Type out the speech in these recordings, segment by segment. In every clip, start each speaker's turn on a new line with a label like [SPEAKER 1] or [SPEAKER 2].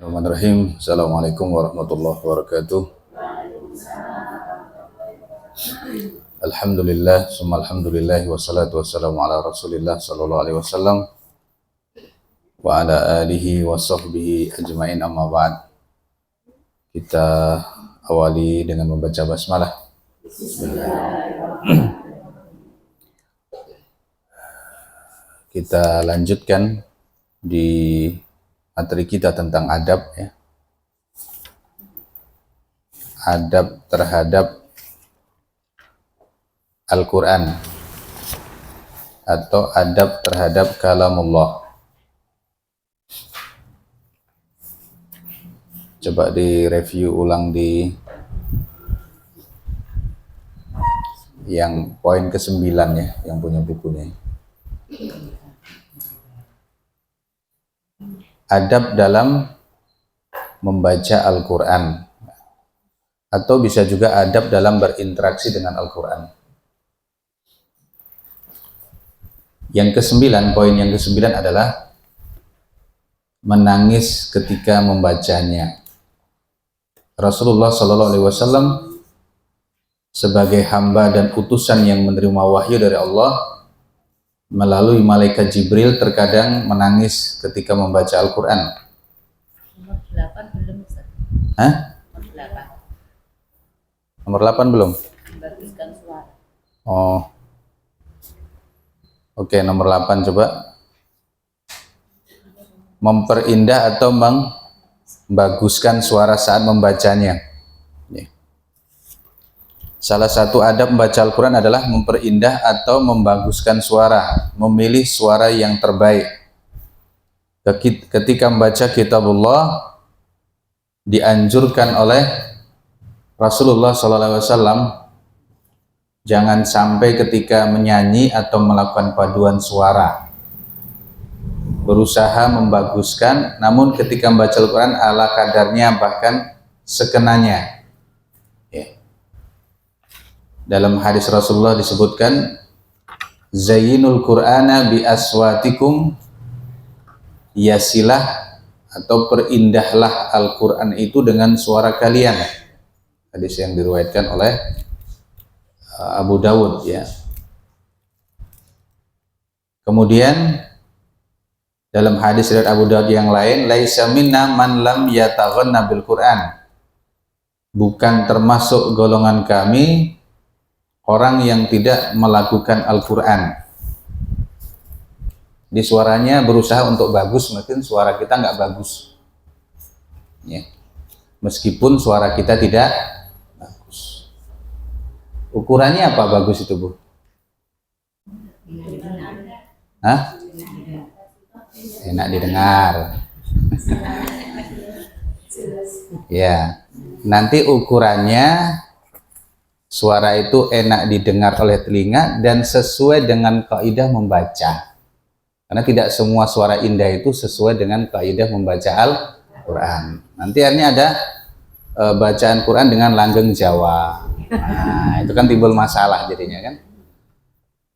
[SPEAKER 1] Bismillahirrahmanirrahim. Assalamualaikum warahmatullahi wabarakatuh. Alhamdulillah, summa alhamdulillah, wassalatu wassalamu ala rasulillah sallallahu alaihi wasallam wa ala alihi wa sahbihi ajma'in, amma ba'd. Kita awali dengan membaca basmalah. Kita lanjutkan di materi kita tentang adab, ya. Adab terhadap Al-Quran atau adab terhadap kalamullah. Coba direview ulang di yang poin ke-9, ya, yang punya bukunya. Adab dalam membaca Al-Quran, atau bisa juga adab dalam berinteraksi dengan Al-Quran. Yang ke-9, poin yang ke-9 adalah menangis ketika membacanya. Rasulullah SAW sebagai hamba dan utusan yang menerima wahyu dari Allah melalui malaikat Jibril terkadang menangis ketika membaca Al-Quran.
[SPEAKER 2] Nomor 8 belum, Ustaz.
[SPEAKER 1] Hah?
[SPEAKER 2] Nomor 8.
[SPEAKER 1] Nomor 8 belum?
[SPEAKER 2] Membaguskan suara.
[SPEAKER 1] Oh. Oke, nomor 8 coba. Memperindah atau membaguskan suara saat membacanya. Salah satu adab membaca Al-Quran adalah memperindah atau membaguskan suara, memilih suara yang terbaik. Ketika membaca kitabullah, dianjurkan oleh Rasulullah SAW, jangan sampai ketika menyanyi atau melakukan paduan suara berusaha membaguskan, namun ketika membaca Al-Quran ala kadarnya, bahkan sekenanya. Dalam hadis Rasulullah disebutkan, zayyinul Qur'ana bi aswatikum, yasilah atau perindahlah Al-Quran itu dengan suara kalian. Hadis yang diriwayatkan oleh Abu Dawud, ya. Kemudian dalam hadis riwayat Abu Dawud yang lain, laisa minna man lam yataghanna bil Qur'an, bukan termasuk golongan kami orang yang tidak melakukan Al-Quran. Di suaranya berusaha untuk bagus, mungkin suara kita nggak bagus, ya. Meskipun suara kita tidak bagus. Ukurannya apa bagus itu, Bu? Hah? Enak didengar. Ya, nanti ukurannya suara itu enak didengar oleh telinga dan sesuai dengan kaidah membaca. Karena tidak semua suara indah itu sesuai dengan kaidah membaca Al-Quran. Nanti akhirnya ada bacaan Quran dengan langgeng Jawa. Nah, itu kan timbul masalah jadinya, kan?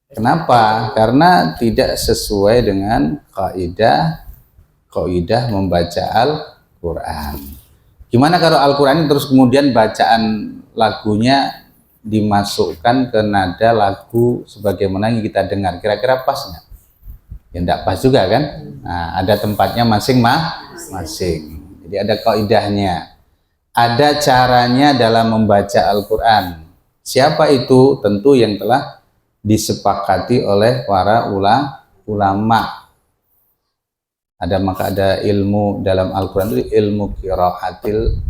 [SPEAKER 1] Kenapa? Karena tidak sesuai dengan kaidah membaca Al-Quran. Gimana kalau Al-Quran terus kemudian bacaan lagunya dimasukkan ke nada lagu sebagaimana yang kita dengar, kira-kira pas nggak? Ya enggak pas juga, kan? Nah, ada tempatnya masing-masing. Jadi ada kaidahnya, ada caranya dalam membaca Al-Quran. Siapa itu? Tentu yang telah disepakati oleh para ulama. Maka ada ilmu dalam Al-Quran itu ilmu qiraatil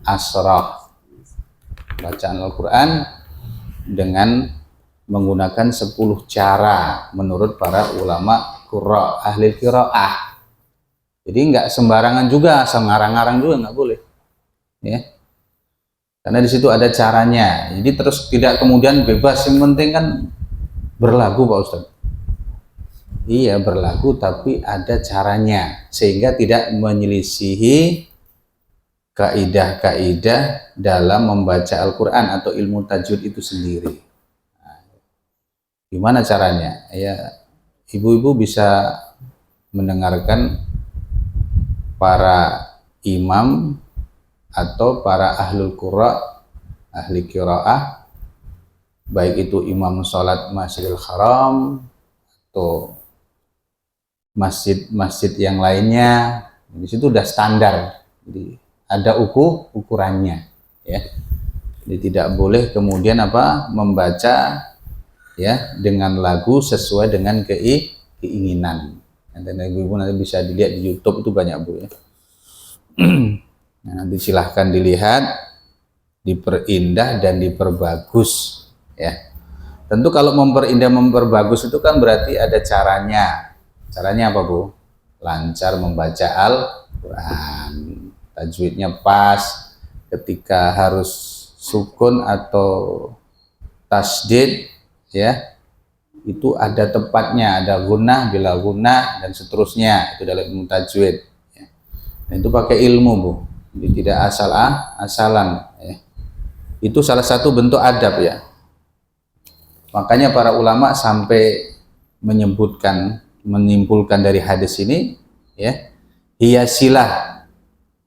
[SPEAKER 1] asrah, bacaan Al-Quran dengan menggunakan 10 cara menurut para ulama qurra, ahli qiraah. Jadi nggak sembarangan juga, asal ngarang-ngarang juga nggak boleh, ya. Karena di situ ada caranya. Jadi terus tidak kemudian bebas, yang penting kan berlagu, Pak Ustadz. Iya, berlagu, tapi ada caranya sehingga tidak menyelisihi kaidah-kaidah dalam membaca Al-Quran atau ilmu tajwid itu sendiri. Nah, gimana caranya? Ya, ibu-ibu bisa mendengarkan para imam atau para ahlul qura, ahli qiraah, baik itu imam sholat Masjidil Haram atau masjid-masjid yang lainnya, di situ udah standar. Jadi ada ukurannya, ya. Jadi tidak boleh kemudian membaca ya dengan lagu sesuai dengan keinginan. Dan ibu-ibu nanti bisa dilihat di YouTube, itu banyak Bu ya. Nah, nanti silahkan dilihat, diperindah dan diperbagus ya. Tentu kalau memperindah memperbagus itu kan berarti ada caranya. Caranya apa Bu? Lancar membaca Al-Quran, tajwidnya pas, ketika harus sukun atau tasdid ya, itu ada tepatnya, ada gunnah, bila gunnah dan seterusnya, itu dalam ilmu tajwid ya. Dan itu pakai ilmu Bu, jadi tidak asalan ya. Itu salah satu bentuk adab ya. Makanya para ulama sampai menyimpulkan dari hadis ini ya, hiasilah,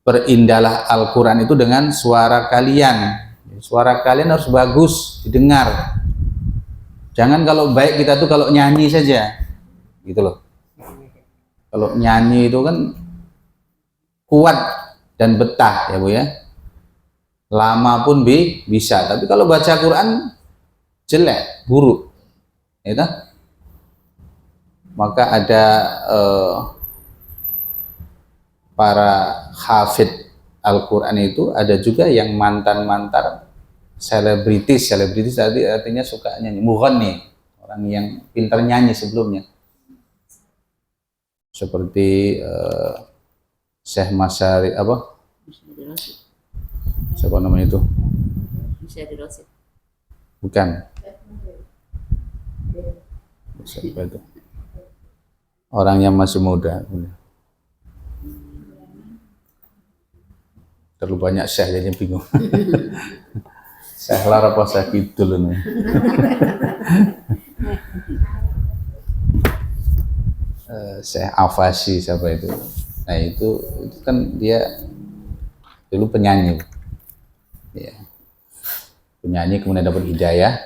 [SPEAKER 1] perindahlah Al-Quran itu dengan suara kalian. Suara kalian harus bagus didengar. Jangan kalau baik kita tuh kalau nyanyi saja gitu loh. Kalau nyanyi itu kan kuat dan betah ya Bu ya, lama pun bisa. Tapi kalau baca Quran jelek, buruk ya kan? Maka ada para hafid Al-Quran itu ada juga yang mantan selebritis tadi artinya suka nyanyi, mughanni, orang yang pintar nyanyi sebelumnya, seperti Syekh Masyari siapa namanya itu? Bukan. Siapa itu? Orang yang masih muda. Terlalu banyak syekh jadi bingung. Syekh lar apa syekh kidul ini? Syekh Afasi siapa itu? Nah itu kan dia dulu penyanyi. Ya. Penyanyi kemudian dapat hidayah.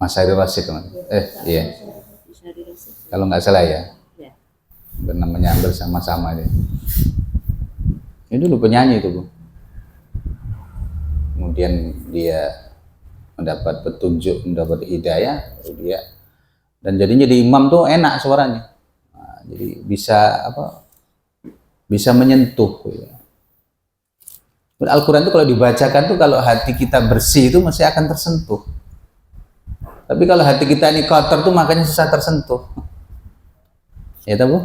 [SPEAKER 1] Mas Hari Rasid iya. Kalau nggak salah ya. Namanya hampir sama-sama dia. Ini dulu penyanyi itu Bu. Kemudian dia mendapat petunjuk, mendapat hidayah, dia dan jadi imam tuh enak suaranya. Nah, jadi bisa menyentuh ya. Al-Quran itu kalau dibacakan tuh kalau hati kita bersih itu masih akan tersentuh. Tapi kalau hati kita ini kotor tuh makanya susah tersentuh. Ya tahu Bu?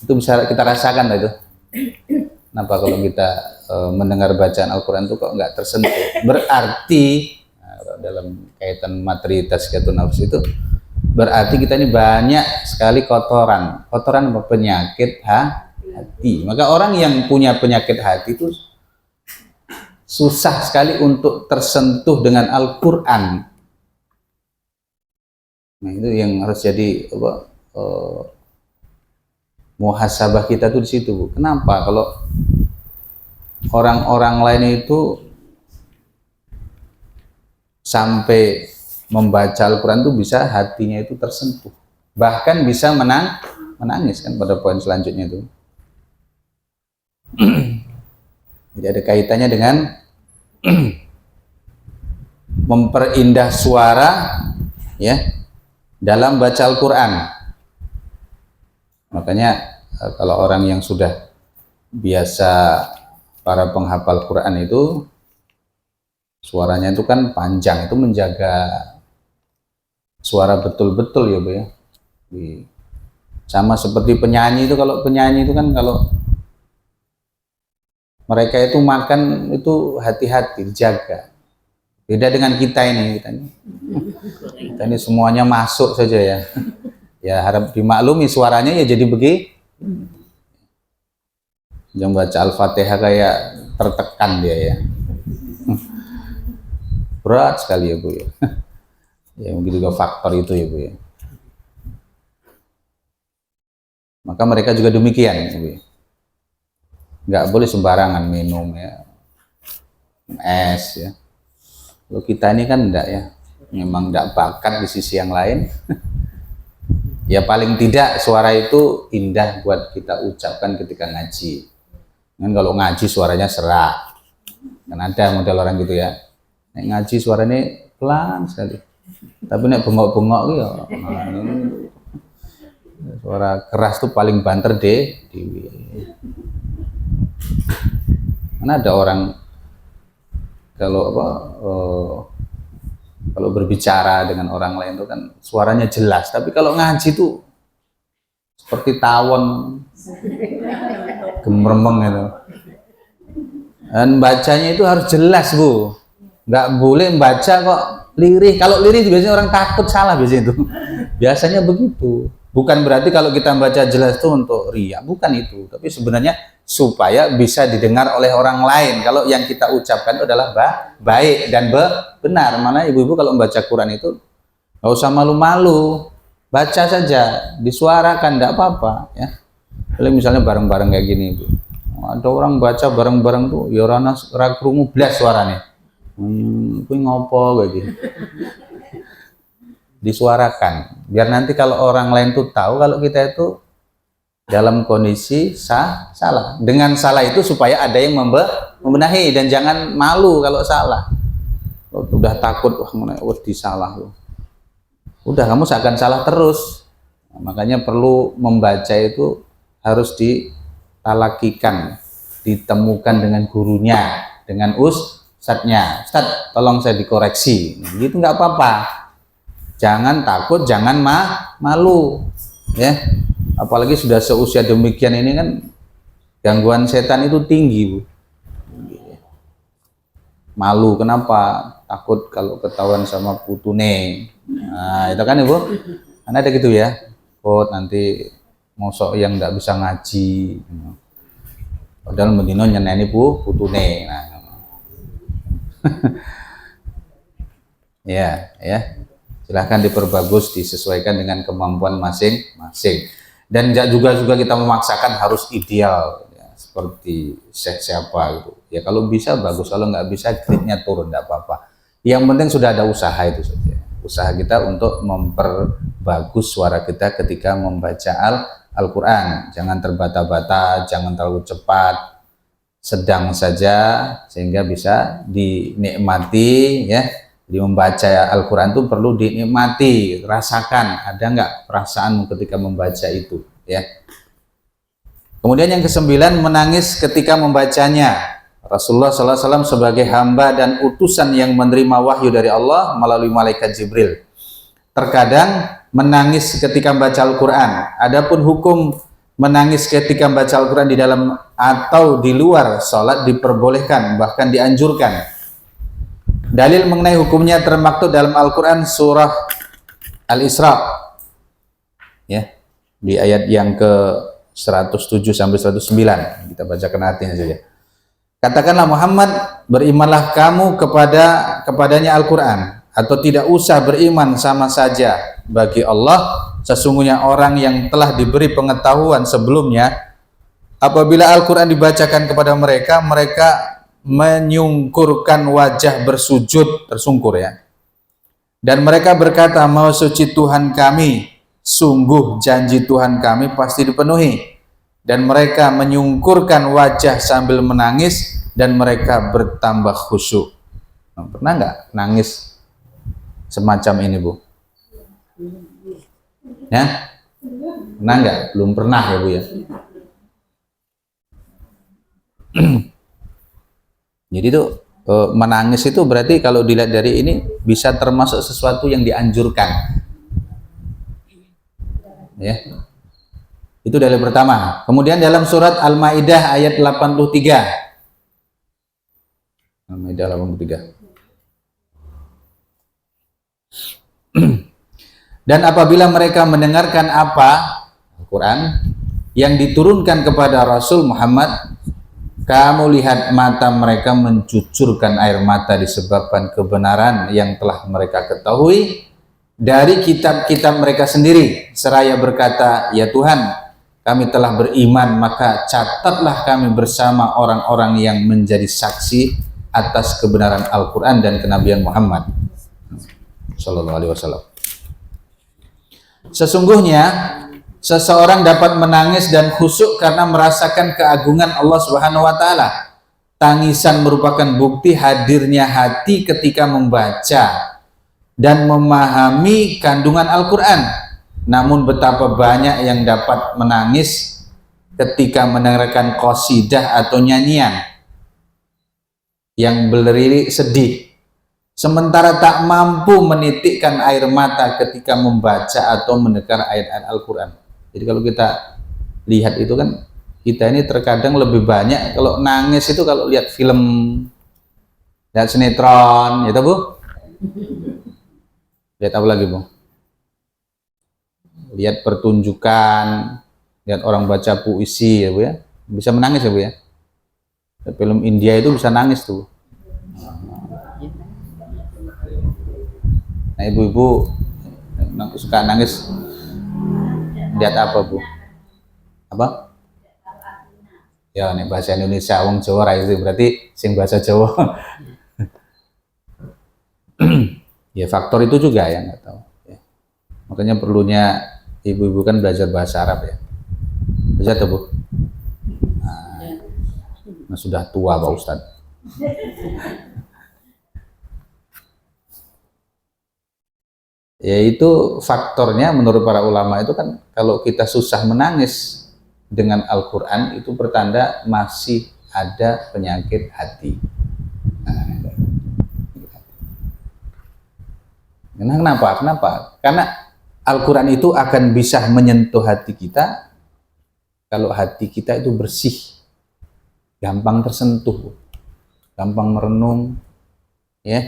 [SPEAKER 1] Itu bisa kita rasakan itu. Kenapa kalau kita mendengar bacaan Al-Quran itu kok nggak tersentuh? Berarti dalam kaitan materi tazkiyatun nafs itu berarti kita ini banyak sekali kotoran apa penyakit hati. Maka orang yang punya penyakit hati itu susah sekali untuk tersentuh dengan Al-Quran. Nah itu yang harus jadi muhasabah kita tuh di situ Bu. Kenapa kalau orang-orang lain itu sampai membaca Al-Quran itu bisa hatinya itu tersentuh, bahkan bisa menangis kan pada poin selanjutnya itu. Jadi ada kaitannya dengan memperindah suara ya dalam baca Al-Quran. Makanya kalau orang yang sudah biasa, para penghafal Quran itu suaranya itu kan panjang, itu menjaga suara betul-betul ya Bu ya. Sama seperti penyanyi itu, kalau penyanyi itu kan kalau mereka itu makan itu hati-hati, dijaga. Beda dengan kita ini semuanya masuk saja ya. Ya harap dimaklumi suaranya ya jadi begitu. Yang baca Al-Fatihah kayak tertekan dia ya. Berat sekali ya Bu ya. Ya mungkin juga faktor itu ya Bu ya. Maka mereka juga demikian. Nggak boleh sembarangan minum ya, es ya. Kalau kita ini kan enggak ya, memang enggak bakat di sisi yang lain. Ya paling tidak suara itu indah buat kita ucapkan ketika ngaji. Kan kalau ngaji suaranya serak. Kan ada model orang gitu ya. Nek ngaji suaranya pelan sekali. Tapi nek bengok-bengok ya, suara keras tuh paling banter deh. Mana ada orang kalau kalau berbicara dengan orang lain itu kan suaranya jelas, tapi kalau ngaji tuh seperti tawon gemeremeng itu. Dan bacanya itu harus jelas Bu, nggak boleh baca kok lirih. Kalau lirih biasanya orang takut salah biasanya itu. Biasanya begitu. Bukan berarti kalau kita baca jelas itu untuk riya, bukan itu. Tapi sebenarnya supaya bisa didengar oleh orang lain. Kalau yang kita ucapkan itu adalah baik dan benar. Mana ibu-ibu kalau membaca Quran itu nggak usah malu-malu, baca saja, disuarakan, tidak apa-apa ya. Kalau misalnya bareng-bareng kayak gini Bu, ada orang baca bareng-bareng tuh, ya orang krungu blas suaranya. Kuwi ngopo kayak gini. Disuarakan biar nanti kalau orang lain tuh tahu kalau kita itu dalam kondisi salah. Dengan salah itu supaya ada yang membenahi dan jangan malu kalau salah. Udah takut wah disalah loh. Udah kamu seakan salah terus. Nah, makanya perlu membaca itu harus ditalakikan, ditemukan dengan gurunya, dengan ustadznya. Ustadz, tolong saya dikoreksi. Gitu nggak apa-apa. Jangan takut, jangan malu, ya. Apalagi sudah seusia demikian ini kan gangguan setan itu tinggi Bu. Malu kenapa? Takut kalau ketahuan sama putune. Nah itu kan Ibu, kan ada gitu ya. Takut nanti mosok yang nggak bisa ngaji. Padahal mendino nyeneni putune. Nah. ya. Silahkan diperbagus, disesuaikan dengan kemampuan masing-masing. Dan juga kita memaksakan harus ideal, ya, seperti siapa gitu. Ya kalau bisa bagus, kalau nggak bisa grade-nya turun, nggak apa-apa. Yang penting sudah ada usaha itu saja. Usaha kita untuk memperbagus suara kita ketika membaca Al-Quran. Jangan terbata-bata, jangan terlalu cepat, sedang saja sehingga bisa dinikmati ya. Jadi membaca Al-Quran itu perlu dinikmati, rasakan, ada nggak perasaanmu ketika membaca itu ya. Kemudian yang ke-9, menangis ketika membacanya. Rasulullah SAW sebagai hamba dan utusan yang menerima wahyu dari Allah melalui malaikat Jibril, terkadang menangis ketika membaca Al-Quran. Adapun hukum menangis ketika membaca Al-Quran di dalam atau di luar sholat diperbolehkan, bahkan dianjurkan. Dalil mengenai hukumnya termaktub dalam Al-Quran surah Al-Isra ya, di ayat yang ke 107 sampai 109. Kita bacakan artinya saja. Katakanlah Muhammad, berimanlah kamu kepadanya Al-Quran, atau tidak usah beriman sama saja. Bagi Allah sesungguhnya orang yang telah diberi pengetahuan sebelumnya, apabila Al-Quran dibacakan kepada mereka, mereka menyungkurkan wajah bersujud, tersungkur ya. Dan mereka berkata, Maha suci Tuhan kami, sungguh janji Tuhan kami pasti dipenuhi. Dan mereka menyungkurkan wajah sambil menangis dan mereka bertambah khusyuk. Pernah nggak nangis semacam ini Bu? Ya? Pernah nggak? Belum pernah ya Bu ya? Jadi itu menangis itu berarti kalau dilihat dari ini bisa termasuk sesuatu yang dianjurkan. Ya. Itu dalil pertama. Kemudian dalam surat Al-Maidah ayat 83. Al-Maidah 83. Dan apabila mereka mendengarkan apa Al-Quran yang diturunkan kepada Rasul Muhammad, kamu lihat mata mereka mencucurkan air mata disebabkan kebenaran yang telah mereka ketahui dari kitab-kitab mereka sendiri, seraya berkata, ya Tuhan, kami telah beriman, maka catatlah kami bersama orang-orang yang menjadi saksi atas kebenaran Al-Quran dan kenabian Muhammad Sallallahu Alaihi Wasallam. Sesungguhnya seseorang dapat menangis dan khusyuk karena merasakan keagungan Allah Subhanahu Wa Taala. Tangisan merupakan bukti hadirnya hati ketika membaca dan memahami kandungan Al-Quran. Namun betapa banyak yang dapat menangis ketika mendengarkan qasidah atau nyanyian yang berlirik sedih, sementara tak mampu menitikkan air mata ketika membaca atau mendengar ayat-ayat Al-Quran. Jadi kalau kita lihat itu kan, kita ini terkadang lebih banyak kalau nangis itu kalau lihat film, lihat sinetron, ya tahu Bu? Lihat apa lagi Bu? Lihat pertunjukan, lihat orang baca puisi ya Bu ya, bisa menangis ya Bu ya. Film India itu bisa nangis tuh. Nah ibu-ibu suka nangis lihat apa Bu? Apa? Ya nih bahasa Indonesia, wong Jawa itu berarti sing bahasa Jawa. Ya faktor itu juga ya, nggak tahu. Ya. Makanya perlunya ibu-ibu kan belajar bahasa Arab ya. Bisa tuh Bu? Nah, sudah tua Pak Ustadz. Ya itu faktornya menurut para ulama itu kan kalau kita susah menangis dengan Al-Quran itu pertanda masih ada penyakit hati. Nah, kenapa? Karena Al-Quran itu akan bisa menyentuh hati kita kalau hati kita itu bersih, gampang tersentuh, gampang merenung, ya.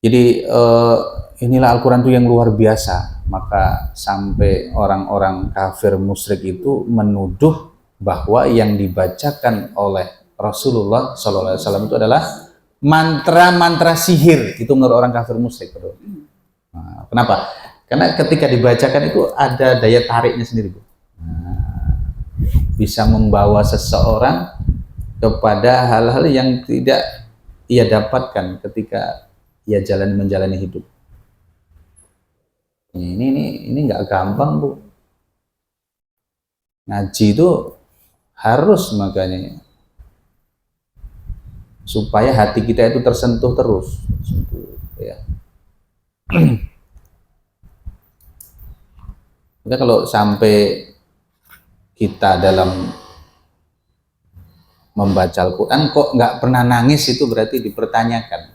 [SPEAKER 1] Jadi inilah Al-Quran itu yang luar biasa. Maka sampai orang-orang kafir musyrik itu menuduh bahwa yang dibacakan oleh Rasulullah SAW itu adalah mantra-mantra sihir. Itu menurut orang kafir musyrik. Nah, kenapa? Karena ketika dibacakan itu ada daya tariknya sendiri, Bu. Nah, bisa membawa seseorang kepada hal-hal yang tidak ia dapatkan ketika ia menjalani hidup. Ini nggak gampang Bu. Ngaji itu harus makanya supaya hati kita itu tersentuh terus, ya. Maka kalau sampai kita dalam membaca Al-Quran kok nggak pernah nangis, itu berarti dipertanyakan.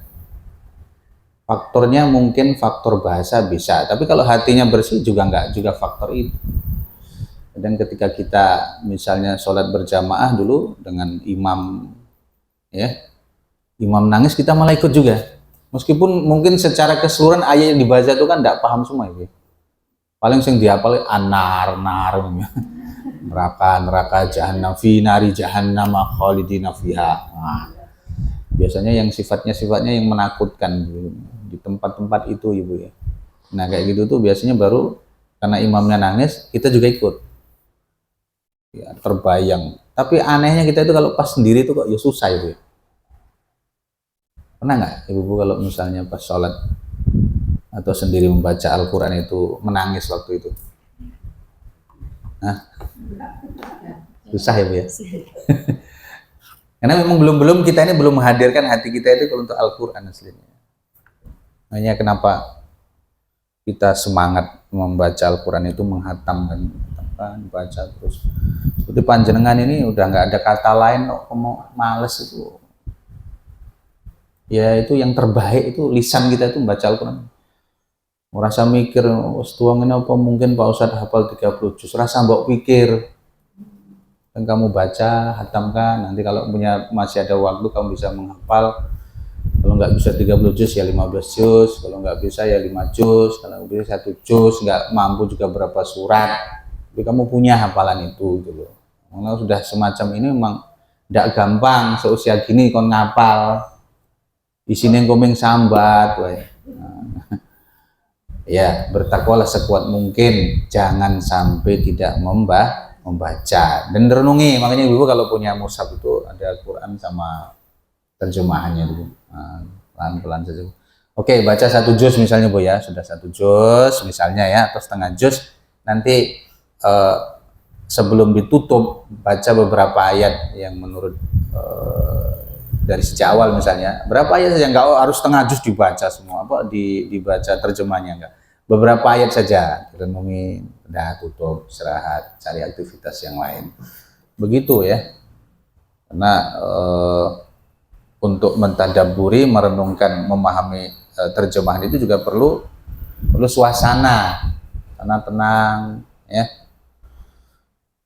[SPEAKER 1] Faktornya mungkin faktor bahasa bisa, tapi kalau hatinya bersih juga nggak juga faktor itu. Dan ketika kita misalnya sholat berjamaah dulu dengan imam, ya, imam nangis kita malah ikut juga, meskipun mungkin secara keseluruhan ayat yang dibaca itu kan tidak paham semua itu. Paling sing dihafal anar neraka jahannam fi nari jahannam khalidina fiha. Nah, biasanya yang sifatnya yang menakutkan di tempat-tempat itu Ibu ya. Nah kayak gitu tuh biasanya baru karena imamnya nangis kita juga ikut ya, terbayang. Tapi anehnya kita itu kalau pas sendiri tuh kok ya susah Ibu ya. Pernah nggak Ibu kalau misalnya pas sholat atau sendiri membaca Al-Quran itu menangis waktu itu? Nah, susah ya Bu ya. Karena memang belum kita ini belum menghadirkan hati kita itu untuk Al-Quran aslinya. Makanya kenapa kita semangat membaca Al-Quran itu menghatamkan, baca terus. Seperti panjenengan ini udah nggak ada kata lain kok mau males itu. Ya itu yang terbaik itu lisan kita itu membaca Al-Quran. Merasa mikir, tuang ini apa mungkin Pak Ustadz hafal 30 juz. Rasa mbok pikir. Dan kamu baca, hatamkan, nanti kalau masih ada waktu kamu bisa menghafal. Kalau nggak bisa 30 juz ya 15 juz, kalau nggak bisa ya 5 juz, kalau nggak bisa 1 juz, nggak mampu juga berapa surat, tapi kamu punya hafalan itu gitu loh. Karena sudah semacam ini memang tidak gampang seusia gini kon ngapal, di sini komeng sambat, nah, Ya, bertakwalah sekuat mungkin, jangan sampai tidak membaca dan renungi. Makanya ibu kalau punya mushaf itu ada Al-Quran sama terjemahannya dulu. Nah, pelan-pelan saja. Oke, baca 1 juz misalnya Bu ya, sudah 1 juz misalnya ya, atau setengah juz. Nanti sebelum ditutup baca beberapa ayat yang menurut dari sejak awal misalnya, berapa ayat saja, nggak harus setengah juz dibaca semua, dibaca terjemahnya, enggak. Beberapa ayat saja direnungi, udah tutup, istirahat, cari aktivitas yang lain. Begitu ya. Karena untuk mentadabburi, merenungkan, memahami terjemahan itu juga perlu suasana, karena tenang ya.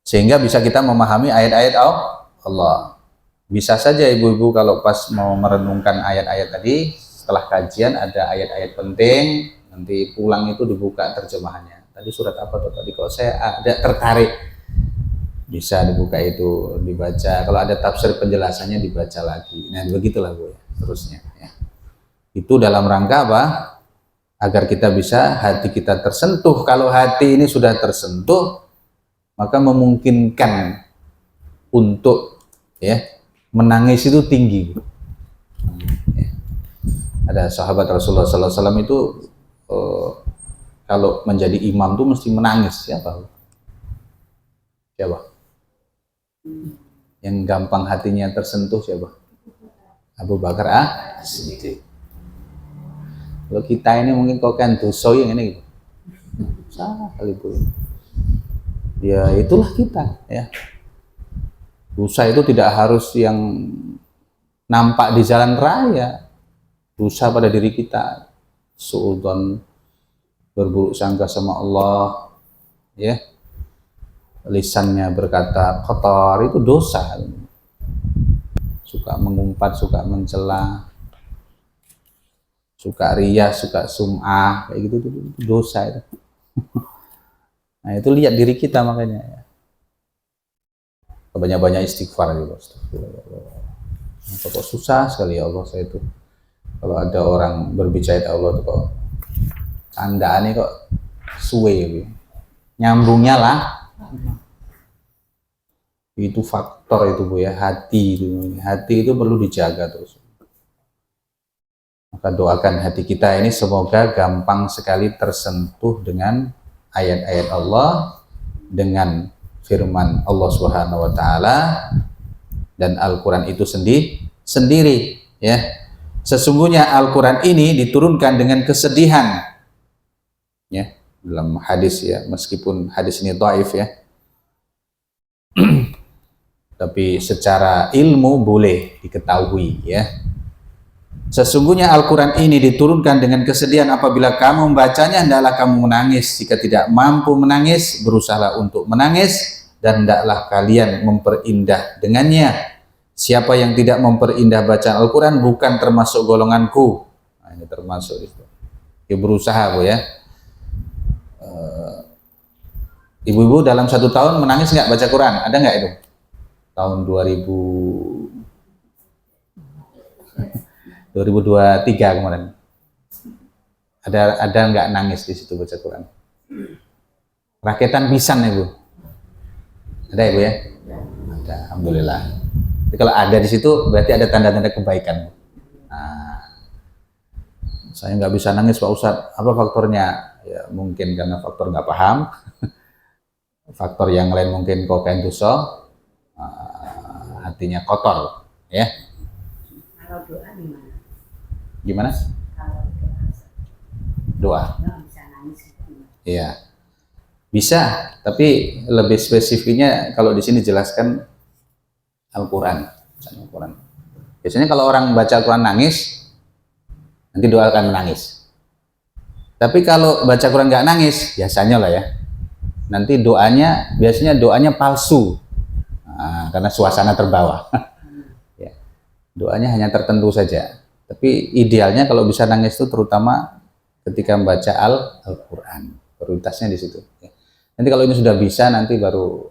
[SPEAKER 1] Sehingga bisa kita memahami ayat-ayat Allah. Bisa saja ibu-ibu kalau pas mau merenungkan ayat-ayat tadi, setelah kajian ada ayat-ayat penting, nanti pulang itu dibuka terjemahannya. Tadi surat apa tuh tadi? Kalau saya ada tertarik, bisa dibuka itu, dibaca. Kalau ada tafsir penjelasannya dibaca lagi. Nah begitulah Bu ya, terusnya. Ya. Itu dalam rangka apa? Agar kita bisa, hati kita tersentuh. Kalau hati ini sudah tersentuh, maka memungkinkan untuk ya menangis itu tinggi. Ya. Ada sahabat Rasulullah SAW itu kalau menjadi imam tuh mesti menangis. Siapa? Yang gampang hatinya tersentuh siapa? Abu Bakar As-Siddiq. Kalau kita ini mungkin kok kan dosa yang ini gitu. Salah kali Bu. Ya itulah kita ya. Dosa itu tidak harus yang nampak di jalan raya. Dosa pada diri kita, suudzon, berburuk sangka sama Allah, ya. Lisannya berkata kotor, itu dosa. Suka mengumpat, suka mencela, suka riya, suka sum'ah, kayak gitu itu dosa itu. Nah itu lihat diri kita makanya ya. Banyak-banyak istighfar gitu. Kok susah sekali ya Allah saya itu. Kalau ada orang berbicara Allah itu kok candaannya kok suwe gitu. Nyambungnya lah. Itu faktor itu Bu ya, hati itu. Hati itu perlu dijaga terus. Maka doakan hati kita ini semoga gampang sekali tersentuh dengan ayat-ayat Allah, dengan firman Allah Subhanahu wa taala dan Al-Qur'an itu sendiri ya. Sesungguhnya Al-Qur'an ini diturunkan dengan kesedihan. Ya, dalam hadis ya, meskipun hadis ini dhaif ya. Tapi secara ilmu boleh diketahui ya. Sesungguhnya Al-Quran ini diturunkan dengan kesedihan, apabila kamu membacanya hendaklah kamu menangis, jika tidak mampu menangis berusahalah untuk menangis, dan hendaklah kalian memperindah dengannya. Siapa yang tidak memperindah bacaan Al-Quran bukan termasuk golonganku. Nah, ini termasuk itu. Ya, berusaha Bu ya. Ibu-ibu dalam 1 tahun menangis nggak baca Quran? Ada nggak itu? Tahun 2023 kemarin. Ada nggak nangis di situ baca Quran? Raketan pisan ya Bu? Ada ya Bu ya? Ada, alhamdulillah. Jadi kalau ada di situ berarti ada tanda-tanda kebaikan. Nah, saya nggak bisa nangis Pak Ustadz. Apa faktornya? Ya mungkin karena faktor nggak paham. Faktor yang lain mungkin kokain dosa, hatinya kotor, ya.
[SPEAKER 2] Kalau doa gimana?
[SPEAKER 1] Gimana?
[SPEAKER 2] Kalau
[SPEAKER 1] Doa.
[SPEAKER 2] bisa nangis.
[SPEAKER 1] Iya. Bisa, tapi lebih spesifiknya kalau di sini jelaskan Al-Quran. Biasanya kalau orang baca Al-Quran nangis, nanti doa akan menangis. Tapi kalau baca Quran nggak nangis, biasanya lah ya, nanti biasanya doanya palsu, karena suasana terbawa. Ya, doanya hanya tertentu saja. Tapi idealnya kalau bisa nangis itu terutama ketika membaca Al-Quran. Prioritasnya di situ. Nanti kalau ini sudah bisa, nanti baru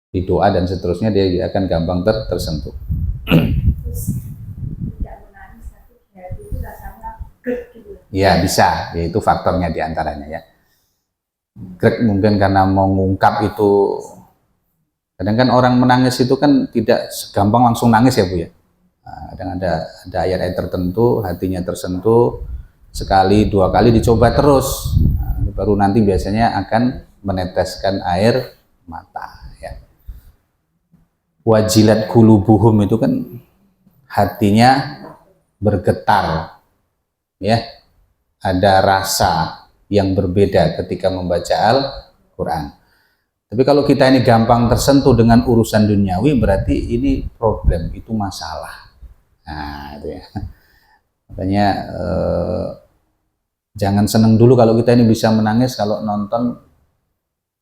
[SPEAKER 1] di doa dan seterusnya dia akan gampang tersentuh.
[SPEAKER 2] Tidak menangis, tapi hati itu rasanya gede gitu.
[SPEAKER 1] Ya bisa, ya itu faktornya diantaranya ya. Greg mungkin karena mau ngungkap itu, kadang kan orang menangis itu kan tidak segampang langsung nangis ya Bu ya. Nah, kadang ada ayat-ayat tertentu, hatinya tersentuh, sekali dua kali dicoba terus, nah, baru nanti biasanya akan meneteskan air mata ya. Wajilat qulubuhum itu kan hatinya bergetar ya, ada rasa yang berbeda ketika membaca Al-Quran. Tapi kalau kita ini gampang tersentuh dengan urusan duniawi, berarti ini problem, itu masalah. Nah itu ya, makanya jangan seneng dulu kalau kita ini bisa menangis kalau nonton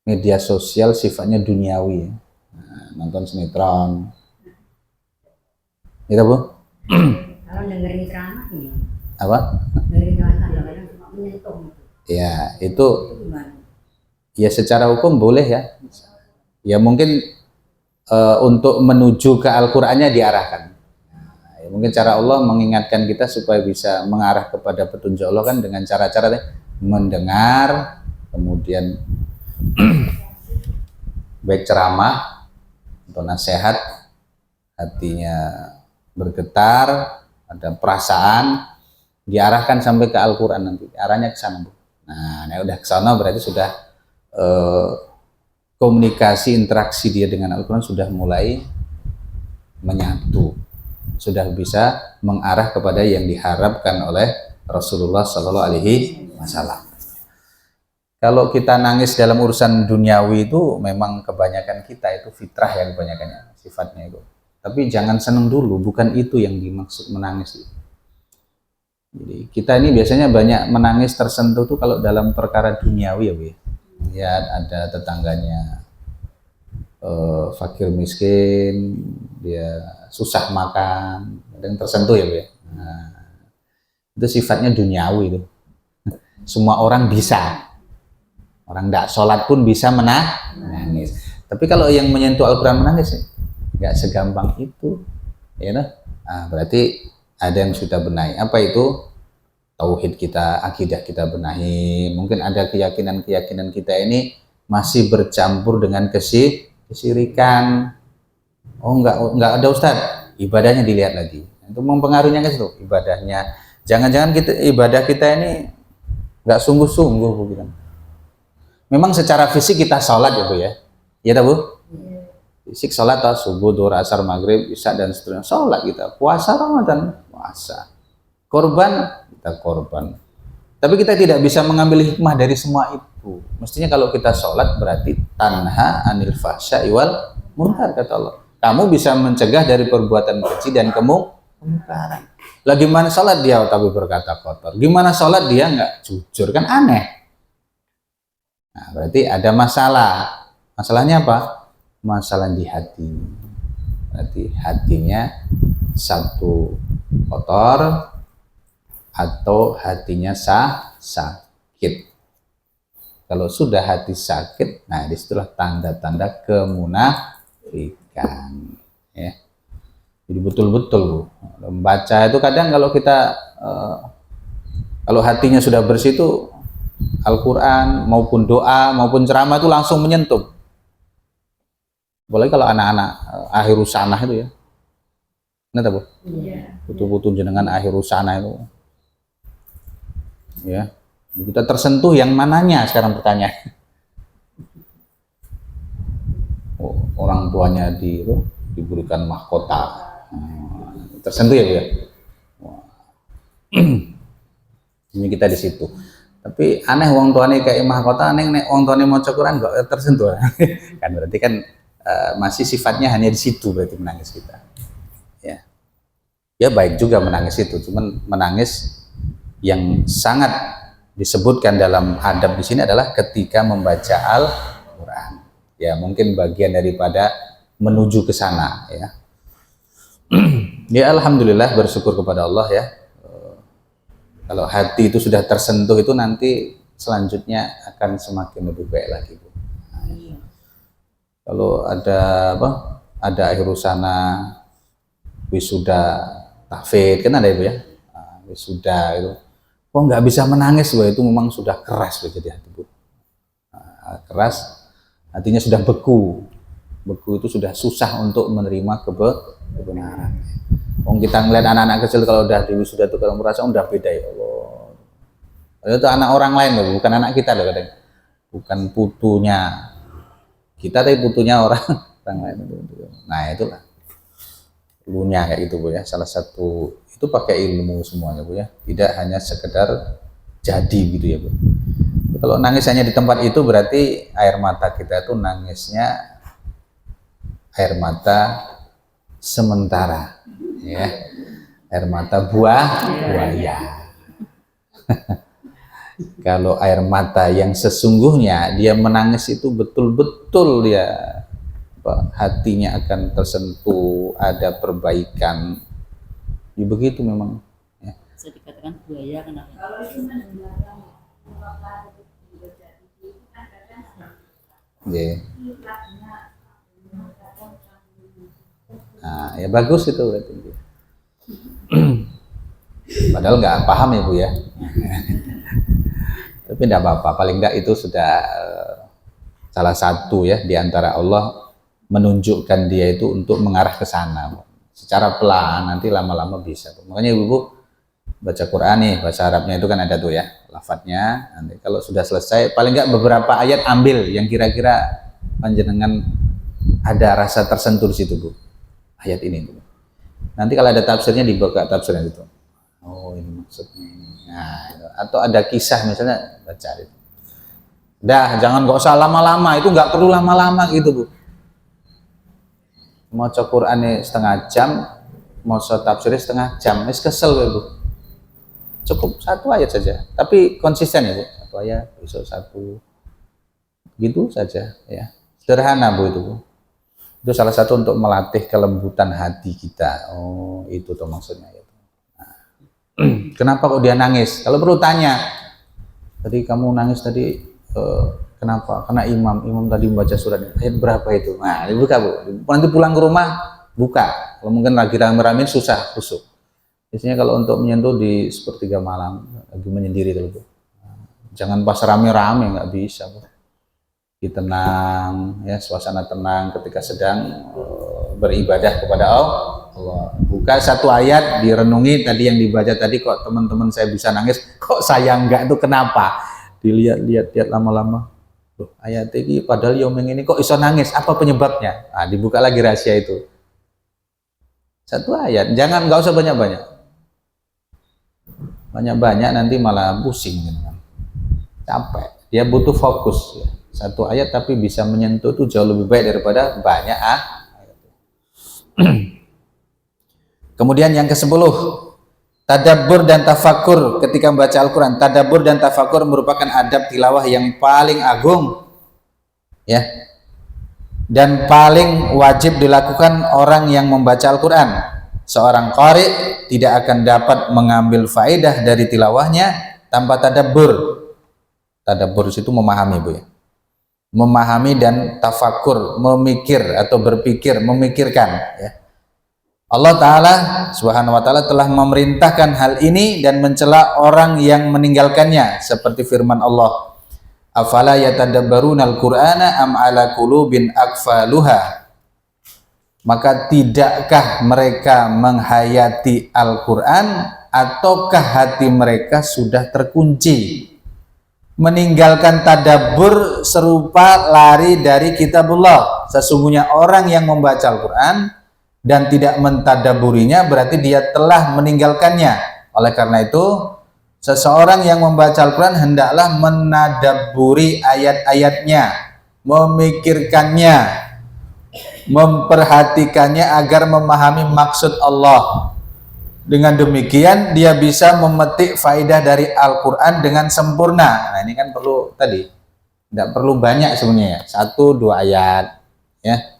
[SPEAKER 1] media sosial sifatnya duniawi ya. Nah, nonton sinetron gitu Bu.
[SPEAKER 2] Kalau dengerin ceramah ini,
[SPEAKER 1] Apa?
[SPEAKER 2] dengerin ceramah kadang-kadang cuma menyentuh gitu.
[SPEAKER 1] Ya itu
[SPEAKER 2] Itu gimana?
[SPEAKER 1] ya secara hukum boleh ya. Ya mungkin untuk menuju ke Al-Qur'annya diarahkan. Nah, ya, mungkin cara Allah mengingatkan kita supaya bisa mengarah kepada petunjuk Allah kan dengan cara-cara mendengar, kemudian baik ceramah atau nasihat, hatinya bergetar, ada perasaan, diarahkan sampai ke Al-Quran nanti, arahnya ke sana Bu. Nah, udah ke sana berarti sudah komunikasi, interaksi dia dengan Al-Quran sudah mulai menyatu, sudah bisa mengarah kepada yang diharapkan oleh Rasulullah Shallallahu Alaihi Wasallam. Kalau kita nangis dalam urusan duniawi itu memang kebanyakan kita itu fitrah ya, kebanyakannya sifatnya itu. Tapi jangan seneng dulu, bukan itu yang dimaksud menangis. Jadi kita ini biasanya banyak menangis tersentuh tuh kalau dalam perkara duniawi ya Bu. Lihat ada tetangganya fakir miskin, dia susah makan, dan tersentuh ya Bu ya. Nah, itu sifatnya duniawi itu. Semua orang bisa. Orang tidak sholat pun bisa menangis. Tapi kalau yang menyentuh Al-Quran menangis, nggak segampang itu. Ya, nah, berarti ada yang sudah benahi. Apa itu? Tauhid kita, akidah kita benahi. Mungkin ada keyakinan-keyakinan kita ini masih bercampur dengan kesirikan. Oh, nggak ada Ustaz. Ibadahnya dilihat lagi. Itu mempengaruhinya ke situ, ibadahnya. Jangan-jangan ibadah kita ini nggak sungguh-sungguh begitu. Memang secara fisik kita sholat ya Bu ya, iya tak Bu? Fisik sholat atau subuh, duhur, asar, maghrib, isya dan seterusnya, sholat kita. Puasa Ramadan, puasa. Korban, kita korban. Tapi kita tidak bisa mengambil hikmah dari semua itu. Mestinya kalau kita sholat berarti tanha anil fahsya'i wal munkar kata Allah. Kamu bisa mencegah dari perbuatan keji dan kemungkaran. Lah gimana sholat dia tapi berkata kotor? Gimana sholat dia nggak jujur? Kan aneh. Nah, berarti ada masalah. Masalahnya apa? Masalah di hati. Berarti hatinya satu kotor atau hatinya sakit. Kalau sudah hati sakit, nah disitulah tanda-tanda kemunafikan. Ya. Jadi betul-betul Bu. Membaca itu kadang kalau kita kalau hatinya sudah bersih itu Al-Quran maupun doa maupun ceramah itu langsung menyentuh. Apalagi kalau anak-anak akhir sanah itu ya. Ngerti Bu? Iya. Putu-putu jenengan akhir sanah itu. Ya. Kita tersentuh yang mananya sekarang pertanyaan. Oh, orang tuanya diberikan mahkota. Tersentuh ya Bu ya. Ini kita di situ. Tapi aneh wong tuane kayak mahkota, aneh nek wong tuane maca Quran kok tersentuh. Kan berarti kan masih sifatnya hanya di situ berarti menangis kita. Ya. Ya baik juga menangis itu, cuman menangis yang sangat disebutkan dalam adab di sini adalah ketika membaca Al-Quran. Ya, mungkin bagian daripada menuju ke sana ya. Ya alhamdulillah, bersyukur kepada Allah ya. Kalau hati itu sudah tersentuh itu nanti selanjutnya akan semakin lebih baik lagi Bu. Nah, ya. Kalau ada apa? Ada akhir sana wisuda tahfidz kan ada Ibu ya. Nah, wisuda itu kok nggak bisa menangis, wah itu memang sudah keras jadi hati, Bu. Nah, keras, hatinya sudah beku. Beku itu sudah susah untuk menerima kebenaran. Kita ngeliat anak-anak kecil kalau udah di wisuda itu kalau merasa udah beda, ya Allah. Itu anak orang lain loh, bukan anak kita loh kadang. Bukan putunya kita, tapi putunya orang lain. Nah itulah dulunya kayak gitu, Bu ya. Salah satu itu pakai ilmu semuanya, Bu ya. Tidak hanya sekedar jadi gitu ya, Bu. Kalau nangis hanya di tempat itu berarti air mata kita itu nangisnya air mata sementara, ya. Air mata buaya. Kalau air mata yang sesungguhnya dia menangis itu betul-betul dia hatinya akan tersentuh, ada perbaikan. Ya, begitu memang. Ya.
[SPEAKER 3] Bisa dikatakan buaya kenapa?
[SPEAKER 1] Yeah. Nah, ya bagus itu berarti. Padahal nggak paham ya, Bu ya. Tapi tidak apa-apa, paling enggak itu sudah salah satu ya di antara Allah menunjukkan dia itu untuk mengarah ke sana. Secara pelan nanti lama-lama bisa. Makanya Ibu baca Quran nih, bahasa Arabnya itu kan ada tuh ya, lafadznya. Nanti kalau sudah selesai, paling enggak beberapa ayat ambil yang kira-kira panjenengan ada rasa tersentuh di situ, Bu. Ayat ini tuh. Nanti kalau ada tafsirnya dibuka tafsirnya itu. Oh, ini maksudnya ini. Nah, atau ada kisah misalnya baca itu. Dah, jangan nggak usah lama-lama, itu nggak perlu lama-lama gitu, Bu. Mau cek Qur'annya setengah jam, mau tafsirnya setengah jam, wis kesel, Bu. Cukup satu ayat saja, tapi konsisten ya, Bu. Satu ayat, besok satu, gitu saja, ya. Sederhana, Bu itu, Bu. Itu salah satu untuk melatih kelembutan hati kita. Oh, itu tuh maksudnya. Nah, kenapa kok dia nangis? Kalau perlu tanya, tadi kamu nangis tadi kenapa? Karena imam tadi membaca surat ayat berapa itu? Nah, dibuka, Bu. Nanti pulang ke rumah buka. Kalau mungkin lagi rame-rame susah khusuk. Biasanya kalau untuk menyentuh di sepertiga malam lagi menyendiri dulu, Bu. Jangan pas rame-rame, nggak bisa, Bu. Tenang ya, suasana tenang ketika sedang beribadah kepada Allah. Buka satu ayat, direnungi tadi yang dibaca tadi, kok teman-teman saya bisa nangis, kok saya enggak, itu kenapa? Dilihat lama-lama, loh, ayat ini padahal yang ini kok iso nangis, apa penyebabnya? Nah, dibuka lagi rahasia itu. Satu ayat, nggak usah banyak-banyak. Banyak-banyak nanti malah pusing gitu kan. Capek. Dia butuh fokus ya. Satu ayat tapi bisa menyentuh itu jauh lebih baik daripada banyak ayat. Kemudian yang ke-10, tadabbur dan tafakur ketika membaca Al-Quran. Tadabbur dan tafakur merupakan adab tilawah yang paling agung ya, dan paling wajib dilakukan orang yang membaca Al-Quran. Seorang qari tidak akan dapat mengambil faedah dari tilawahnya tanpa tadabbur. Tadabbur itu memahami, Bu ya. Memahami dan tafakur, memikir atau berpikir, memikirkan ya. Allah Ta'ala Subhanahu wa Ta'ala telah memerintahkan hal ini dan mencela orang yang meninggalkannya, seperti firman Allah, afala yatadabbaruna al-Qur'ana am ala qulubin aqfaluha. Maka tidakkah mereka menghayati Al-Quran ataukah hati mereka sudah terkunci? Meninggalkan tadabbur serupa lari dari kitabullah. Sesungguhnya orang yang membaca Al-Quran dan tidak mentadabburinya berarti dia telah meninggalkannya. Oleh karena itu, seseorang yang membaca Al-Quran hendaklah menadabburi ayat-ayatnya, memikirkannya, memperhatikannya agar memahami maksud Allah. Dengan demikian dia bisa memetik faidah dari Al-Quran dengan sempurna. Nah, ini kan perlu tadi, tidak perlu banyak sebenarnya, 1-2 ayat ya.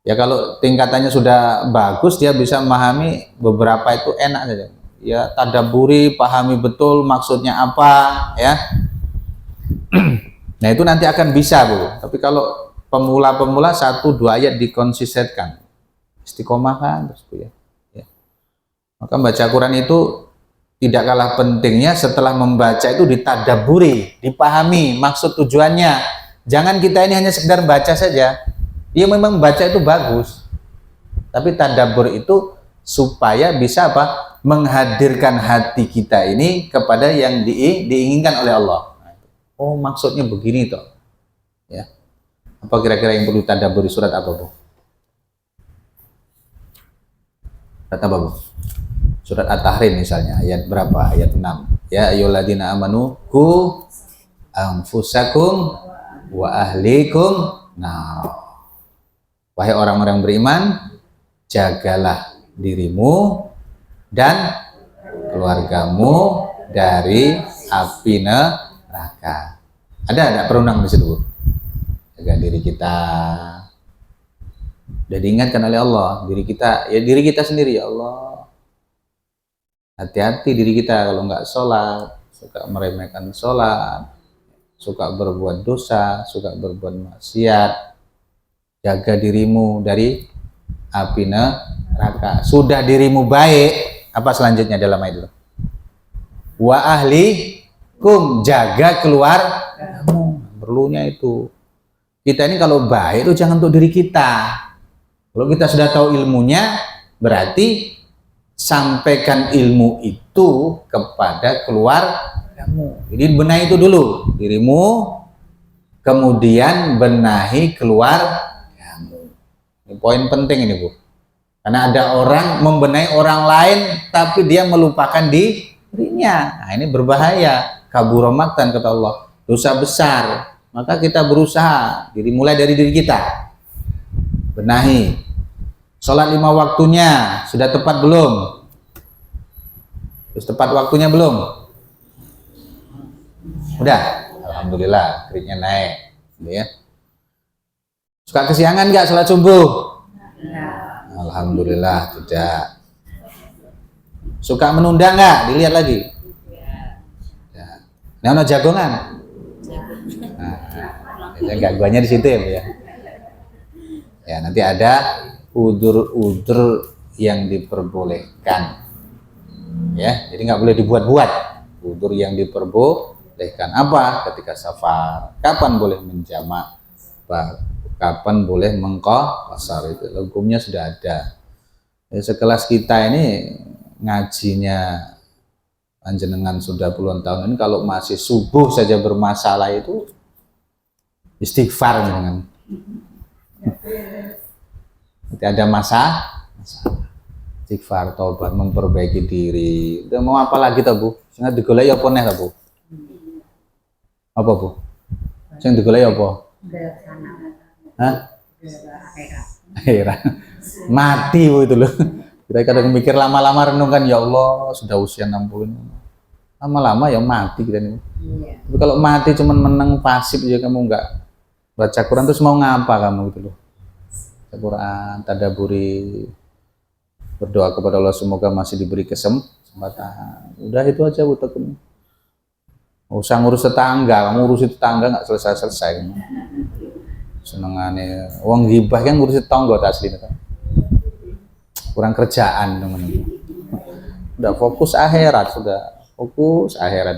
[SPEAKER 1] Ya kalau tingkatannya sudah bagus, dia bisa memahami beberapa itu enak saja. Ya tadabburi, pahami betul maksudnya apa ya. Nah itu nanti akan bisa, Bu. Tapi kalau pemula-pemula 1-2 ayat dikonsistenkan, istiqomah kan terus, Bu ya. Maka baca Quran itu tidak kalah pentingnya setelah membaca itu ditadaburi, dipahami maksud tujuannya. Jangan kita ini hanya sekedar baca saja. Dia memang baca itu bagus, tapi tadabur itu supaya bisa apa? Menghadirkan hati kita ini kepada yang diinginkan oleh Allah. Oh, maksudnya begini toh. Ya. Apa kira-kira yang perlu tadabur di surat apa, Bu? Surat apa, Bu? Surat At-Tahrim misalnya, ayat berapa? Ayat 6. Ya ayyuhalladzina amanu qu anfusakum wa ahlikum nar. Wahai orang-orang beriman, jagalah dirimu dan keluargamu dari api neraka. Ada perundang di situ, Bu? Jaga diri kita. Udah diingatkan oleh Allah, diri kita sendiri, ya Allah. Hati-hati diri kita kalau nggak sholat, suka meremehkan sholat, suka berbuat dosa, suka berbuat maksiat. Jaga dirimu dari api neraka. Sudah dirimu baik, apa selanjutnya dalam ayat itu? Wa ahlikum, jaga keluargamu. Perlunya itu. Kita ini kalau baik itu jangan untuk diri kita. Kalau kita sudah tahu ilmunya, berarti sampaikan ilmu itu kepada keluargamu. Jadi benahi itu dulu dirimu, kemudian benahi keluargamu. Ini poin penting ini, Bu. Karena ada orang membenahi orang lain tapi dia melupakan dirinya. Nah, ini berbahaya. Kabura maqtan kata Allah. Dosa besar. Maka kita berusaha mulai dari diri kita. Benahi. Sholat 5 waktunya sudah tepat belum? Terus tepat waktunya belum? Udah, alhamdulillah, kreditnya naik, ya. Suka kesiangan nggak sholat subuh? Alhamdulillah tidak. Suka menunda nggak? Dilihat lagi. Ya. Nah, ono jagongan. Nah, gangguannya di situ ya, Bu, ya. Ya, nanti ada udur-udur yang diperbolehkan, ya, jadi nggak boleh dibuat-buat. Udur yang diperbolehkan apa? Ketika safar, kapan boleh menjamak, kapan boleh mengqasar, itu hukumnya sudah ada. Ya, sekelas kita ini ngajinya panjenengan sudah puluhan tahun ini, kalau masih subuh saja bermasalah itu istighfar dengan nanti ada masalah, istighfar, taubat, memperbaiki diri. Udah mau apa lagi toh, Bu? Sing digoleki apa neh toh, Bu? Apa, Bu? Sing digoleki apa? Hah? Akhirat. Mati, Bu, itu loh. Kita kadang mikir lama-lama renungkan, ya Allah, sudah usia 60 ini. Lama-lama ya mati kita ini. Tapi kalau mati cuman menang pasif aja, kamu enggak baca Quran, terus mau ngapa kamu gitu loh? Quran, tadaburi, berdoa kepada Allah semoga masih diberi kesempatan. Udah itu aja, Bu. Usah ngurus tetangga, kamu ngurusi tetangga nggak selesai-selesai. Senengane wong ghibah kan ngurusi tetangga tak asli kan. Kurang kerjaan teman-teman. Udah fokus akhirat,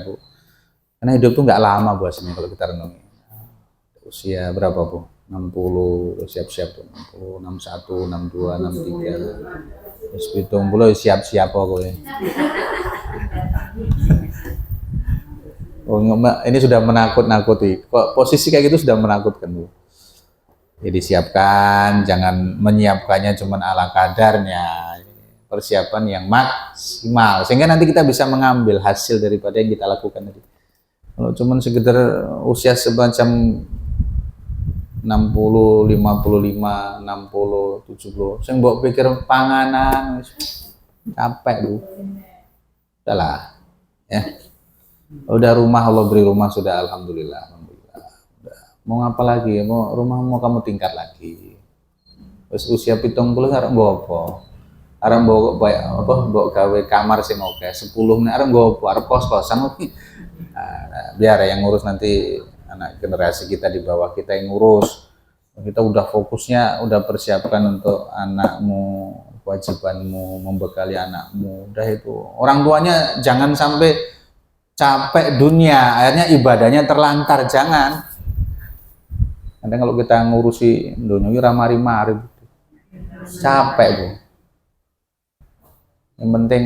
[SPEAKER 1] Bu. Karena hidup tuh nggak lama Bu aslinya kalau kita renungi. Usia berapa, Bu? 60, siap-siap tuh, 60, 61, 62, 63. Terus 70 siap-siap kok kowe. Oh, ini sudah menakut-nakuti. Kok posisi kayak gitu sudah menakutkan, Bu. Jadi siapkan, jangan menyiapkannya cuma ala kadarnya. Persiapan yang maksimal sehingga nanti kita bisa mengambil hasil daripada yang kita lakukan tadi. Kalau cuma sekedar usia semacam 60, 55, 60, 70. Saya mbok pikir panganan capek, Bu. Udahlah. Ya. Udah rumah Allah beri rumah sudah alhamdulillah. Udah. Mau ngapa lagi? Mau kamu tingkat lagi. Terus usia 70 arep nggo apa? Arep mbok gawe kamar sing oke. 10 menit arep nggo apa? Arep kos-kosan. Biar yang ngurus nanti anak generasi kita di bawah kita yang ngurus. Kita udah fokusnya, udah persiapkan untuk anakmu kewajibanmu membekali anakmu. Udah itu. Orang tuanya jangan sampai capek dunia, akhirnya ibadahnya terlantar, jangan. Kadang kalau kita ngurusi dunia ini ramari-mari, capek tuh. Yang penting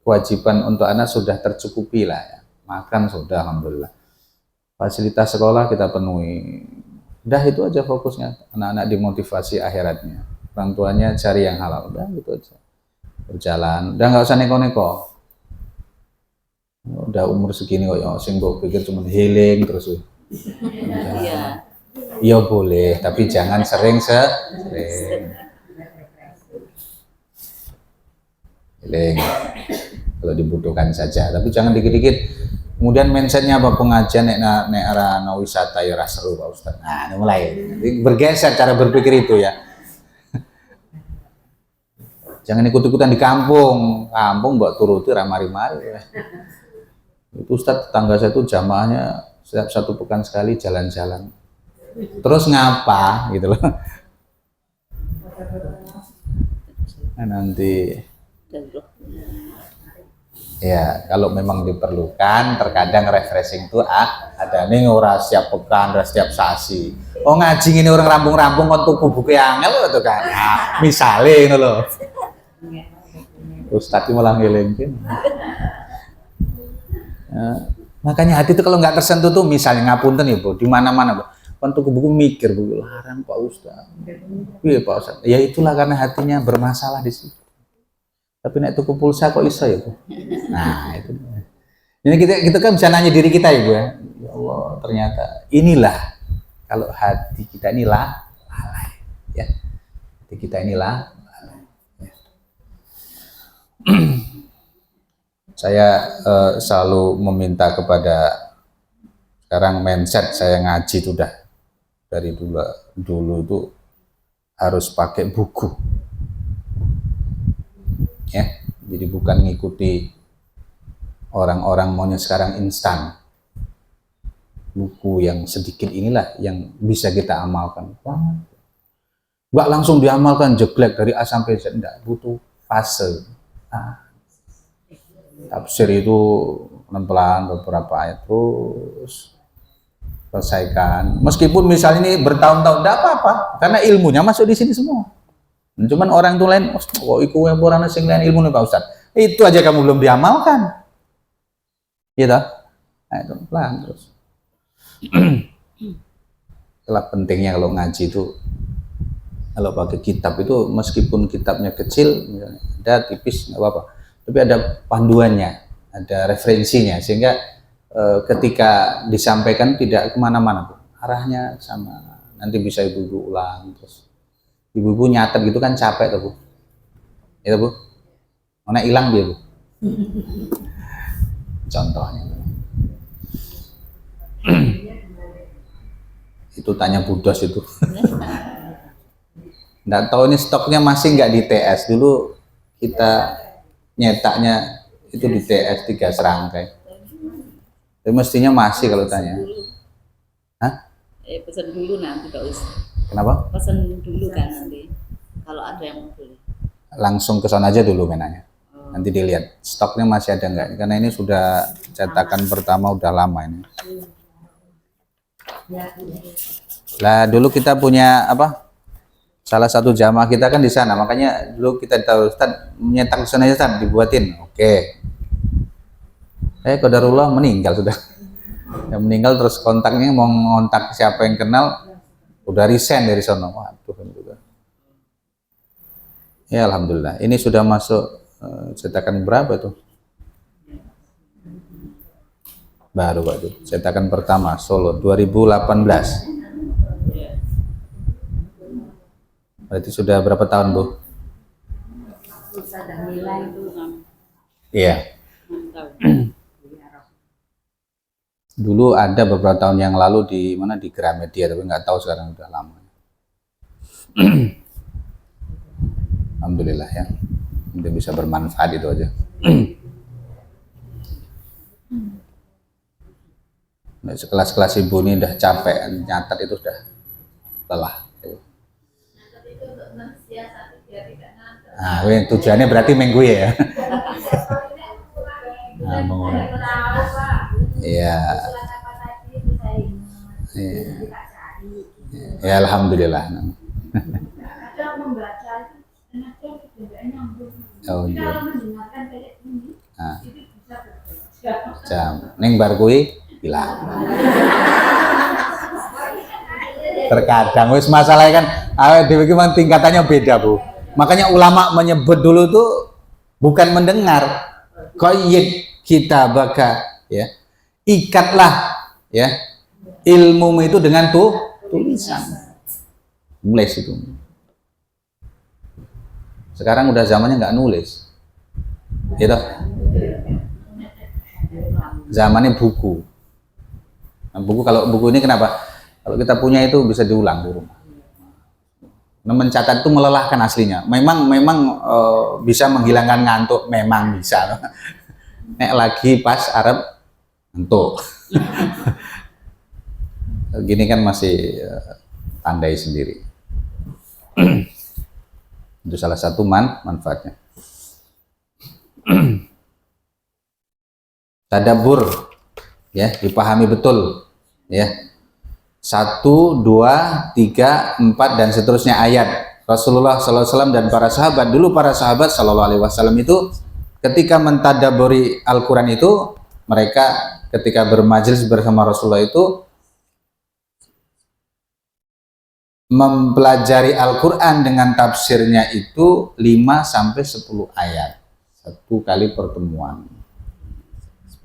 [SPEAKER 1] kewajiban untuk anak sudah tercukupi lah ya. Makan sudah, alhamdulillah. Fasilitas sekolah kita penuhi. Udah itu aja fokusnya. Anak-anak dimotivasi akhiratnya. Orang tuanya cari yang halal. Udah gitu aja. Berjalan. Udah nggak usah neko-neko. Udah umur segini kok ya, sing mbok pikir cuma healing terus.
[SPEAKER 3] Iya.
[SPEAKER 1] Iya boleh, tapi jangan sering. Healing. Kalau dibutuhkan saja, tapi jangan dikit-dikit. Kemudian mindsetnya apa, pengajian nek arana wisata ya seru Pak Ustaz. Nah, ini mulai bergeser cara berpikir itu ya. Jangan ikut-ikutan di kampung buat turuti ramari-mari. Itu Ustaz, tetangga saya itu jamaahnya setiap 1 pekan sekali jalan-jalan. Terus ngapa gitu loh. Nah, nanti ya kalau memang diperlukan, terkadang refreshing itu ada nih ora setiap pekan, ora setiap sasi. Oh ngaji ini orang rampung-rampung kon tuku buku angel itu kan. Nah, misale ngono lho. Ustaz malah ngelingkin. Makanya hati itu kalau nggak tersentuh tuh, misalnya ngapunten ya Bu, di mana-mana Bu. Kon tuku buku mikir Bu, larang Pak Ustaz. Iya Pak Ustaz. Ya itulah karena hatinya bermasalah di situ. Tapi nek tuku pulsa kok iso ya Bu? Nah itu. Ini kita kan bisa nanya diri kita ya Bu ya. Ya Allah ternyata inilah kalau hati kita inilah lalai ya. Hati kita inilah lalai. Ya. Saya selalu meminta kepada sekarang mindset saya ngaji itu udah dari dulu itu harus pakai buku. Ya, jadi bukan ngikuti orang-orang maunya sekarang instan. Buku yang sedikit inilah yang bisa kita amalkan. Nggak langsung diamalkan jeglek dari A sampai Z, enggak, butuh fase. Tafsir itu pelan-pelan beberapa ayat terus selesaikan. Meskipun misalnya ini bertahun-tahun, enggak apa-apa, karena ilmunya masuk di sini semua. Cuman orang tuh lain, kok iku yang borana sing lain ilmu nih Pak Ustaz. Itu aja kamu belum diamalkan. Gitu. Nah, itu pelan terus. Itulah pentingnya kalau ngaji itu, kalau pakai kitab itu meskipun kitabnya kecil, ada tipis nggak apa-apa, tapi ada panduannya, ada referensinya, sehingga ketika disampaikan tidak kemana-mana, arahnya sama. Nanti bisa ibu-ibu ulang terus. Ibu-ibu nyatet gitu kan capek tuh Bu. Itu Bu. Mana hilang dia Bu. Contohnya. Itu tanya Budos itu. Nggak tahu ini stoknya masih nggak di TS. Dulu kita nyetaknya itu di TS 3 serangkai. Tapi mestinya masih kalau tanya. Hah?
[SPEAKER 3] Pesan dulu nanti Pak Ustaz.
[SPEAKER 1] Kenapa?
[SPEAKER 3] Pesan dulu kan nanti. Kalau ada yang mau beli.
[SPEAKER 1] Langsung ke sana aja dulu menanya. Nanti dilihat stoknya masih ada nggak? Karena ini sudah cetakan pertama udah lama ini. Lah dulu kita punya apa? Salah satu jamaah kita kan di sana, makanya dulu kita tahu Ustaz nyetak di sana aja Ustaz, dibuatin. Oke. Qadarullah meninggal sudah. Yang meninggal terus kontaknya mau ngontak siapa yang kenal, udah resign dari sana. Waduh juga. Ya alhamdulillah. Ini sudah masuk cetakan berapa tuh? Baru Pak tuh. Cetakan pertama Solo 2018. Berarti sudah berapa tahun Bu?
[SPEAKER 2] Sudah nilai itu.
[SPEAKER 1] Iya. Dulu ada beberapa tahun yang lalu di mana di Gramedia, tapi nggak tahu sekarang udah lama. Alhamdulillah ya, udah bisa bermanfaat itu aja. Nah, sekelas-kelas ibu ini udah capek nyatet itu udah lelah. Nah, tujuannya berarti minggu ya. Nah, iya. Iya. Ya alhamdulillah. Oh iya. Nah. Jam. Ning bar kuwi bilang. Terkadang wis masalahnya kan awake dhewe iki tingkatannya beda, Bu. Makanya ulama menyebut dulu tuh bukan mendengar, qayyid kitabaka ya. Ikatlah ya ilmu itu dengan tulisan. Nulis itu. Sekarang udah zamannya nggak nulis. Gitu. Zamannya buku. Nah, buku kalau buku ini kenapa? Kalau kita punya itu bisa diulang di rumah. Nah, mencatat itu melelahkan aslinya. Memang bisa menghilangkan ngantuk, memang bisa. Nek lagi pas Arab ngantuk. Gini kan masih tandai sendiri. Itu salah satu manfaatnya. Tadabbur ya, dipahami betul ya. 1, 2, 3, 4 dan seterusnya ayat. Rasulullah SAW dan para sahabat, dulu para sahabat SAW itu ketika mentadabburi Al-Quran itu, mereka ketika bermajelis bersama Rasulullah itu mempelajari Al-Quran dengan tafsirnya itu 5-10 ayat satu kali pertemuan.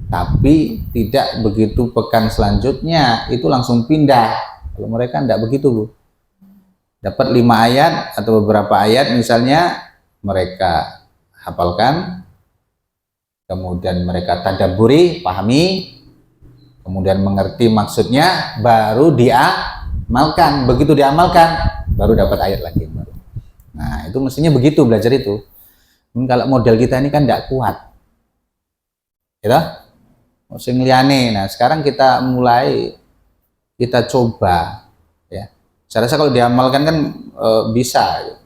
[SPEAKER 1] Tapi tidak begitu pekan selanjutnya itu langsung pindah. Kalau mereka tidak begitu, Bu. Dapat 5 ayat atau beberapa ayat misalnya mereka hafalkan, kemudian mereka tadabburi, pahami, kemudian mengerti maksudnya, baru diamalkan. Begitu diamalkan, baru dapat ayat lagi baru. Nah, itu mestinya begitu belajar itu. Kalau model kita ini kan tidak kuat. Gitu? Sing liyane. Nah, sekarang kita kita coba ya. Saya rasa kalau diamalkan kan bisa ya.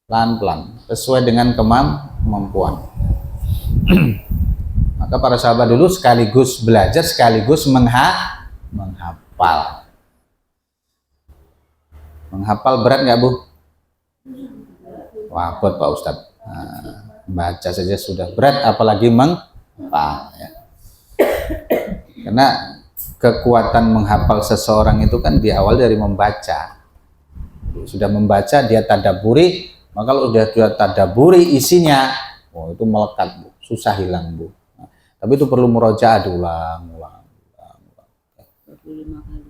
[SPEAKER 1] Pelan-pelan sesuai dengan kemampuan. Maka para sahabat dulu sekaligus belajar sekaligus menghafal. Menghafal berat nggak, Bu? Wah, buat Pak Ustadz. Nah, baca saja sudah berat apalagi menghafal ya. Karena kekuatan menghafal seseorang itu kan diawal dari membaca. Sudah membaca, dia tadabburi, maka kalau sudah tadabburi isinya, oh itu melekat, Bu. Susah hilang, Bu. Nah, tapi itu perlu murojaah diulang.
[SPEAKER 3] 25 kali.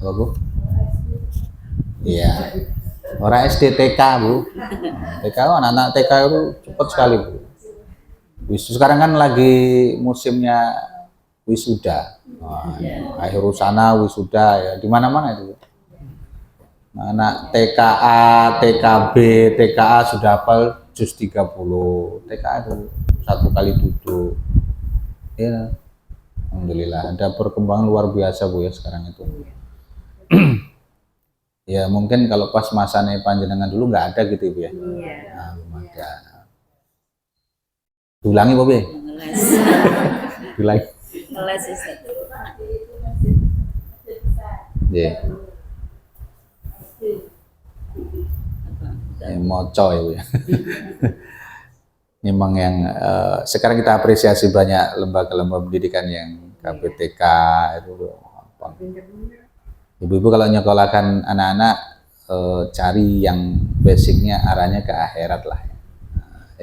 [SPEAKER 1] Apa, Bu? Iya. Orang SD TK, Bu. TK, anak-anak TK itu cepat sekali, Bu. Sekarang kan lagi musimnya wisuda. Nah, akhir sana wisuda ya di mana-mana itu. Nah, anak TKA, TKB, TKA sudah hafal juz 30. TKA itu 1 kali duduk. Ya. Alhamdulillah ada perkembangan luar biasa, Bu, ya sekarang itu. Ya mungkin kalau pas masanya panjenengan dulu nggak ada gitu, Bu, ya. Nah, belum ada. Ulangi, Bobi.
[SPEAKER 3] Ngeles.
[SPEAKER 1] Ulangi.
[SPEAKER 3] Ngeles, Ustaz.
[SPEAKER 1] Iya. Moco ya, Bu, ya. Memang yang sekarang kita apresiasi banyak lembaga-lembaga pendidikan yang KPTK itu apa. Ibu-ibu kalau nyekolahkan anak-anak cari yang basicnya arahnya ke akhirat lah.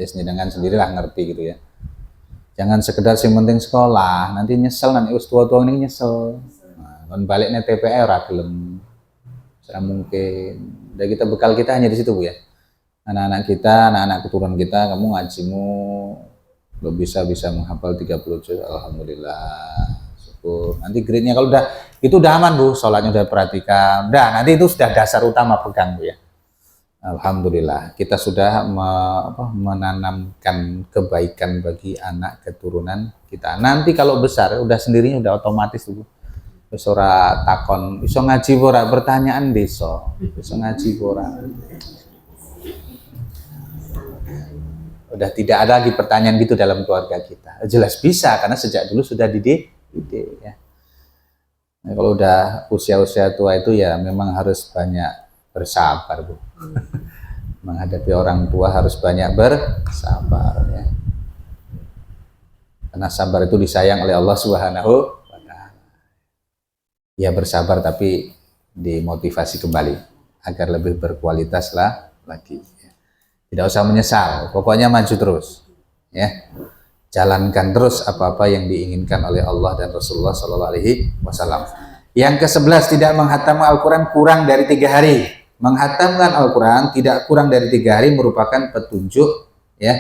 [SPEAKER 1] Dengan sendirilah ngerti gitu ya. Jangan sekedar sing penting sekolah, nanti nyesel, nanti us tua-tua ini nyesel. Nah, kan baliknya TPR ora gelem. Serah mungkin. Dan kita bekal kita hanya di situ, Bu, ya. Anak-anak kita, anak-anak keturunan kita, kamu ngajimu lo bisa menghafal 30 juz, alhamdulillah. Syukur. Nanti grade-nya kalau udah itu udah aman, Bu, sholatnya udah perhatikan. Udah, nanti itu sudah dasar utama pegang, Bu, ya. Alhamdulillah kita sudah menanamkan kebaikan bagi anak keturunan kita. Nanti kalau besar udah sendirinya udah otomatis, Bu. Wis ora takon, iso ngaji ora, pertanyaan desa. Iso ngaji ora. Udah tidak ada lagi pertanyaan gitu dalam keluarga kita. Jelas bisa karena sejak dulu sudah dididik ya. Nah, kalau udah usia-usia tua itu ya memang harus banyak bersabar, Bu. Menghadapi orang tua harus banyak bersabar ya. Karena sabar itu disayang oleh Allah Subhanahu wa taala. Ya bersabar tapi dimotivasi kembali agar lebih berkualitas lah lagi. Tidak usah menyesal, pokoknya maju terus ya. Jalankan terus apa-apa yang diinginkan oleh Allah dan Rasulullah SAW. Yang ke-11, tidak menghatam Al-Quran kurang dari 3 hari. Menghatamkan Al-Quran tidak kurang dari 3 hari merupakan petunjuk ya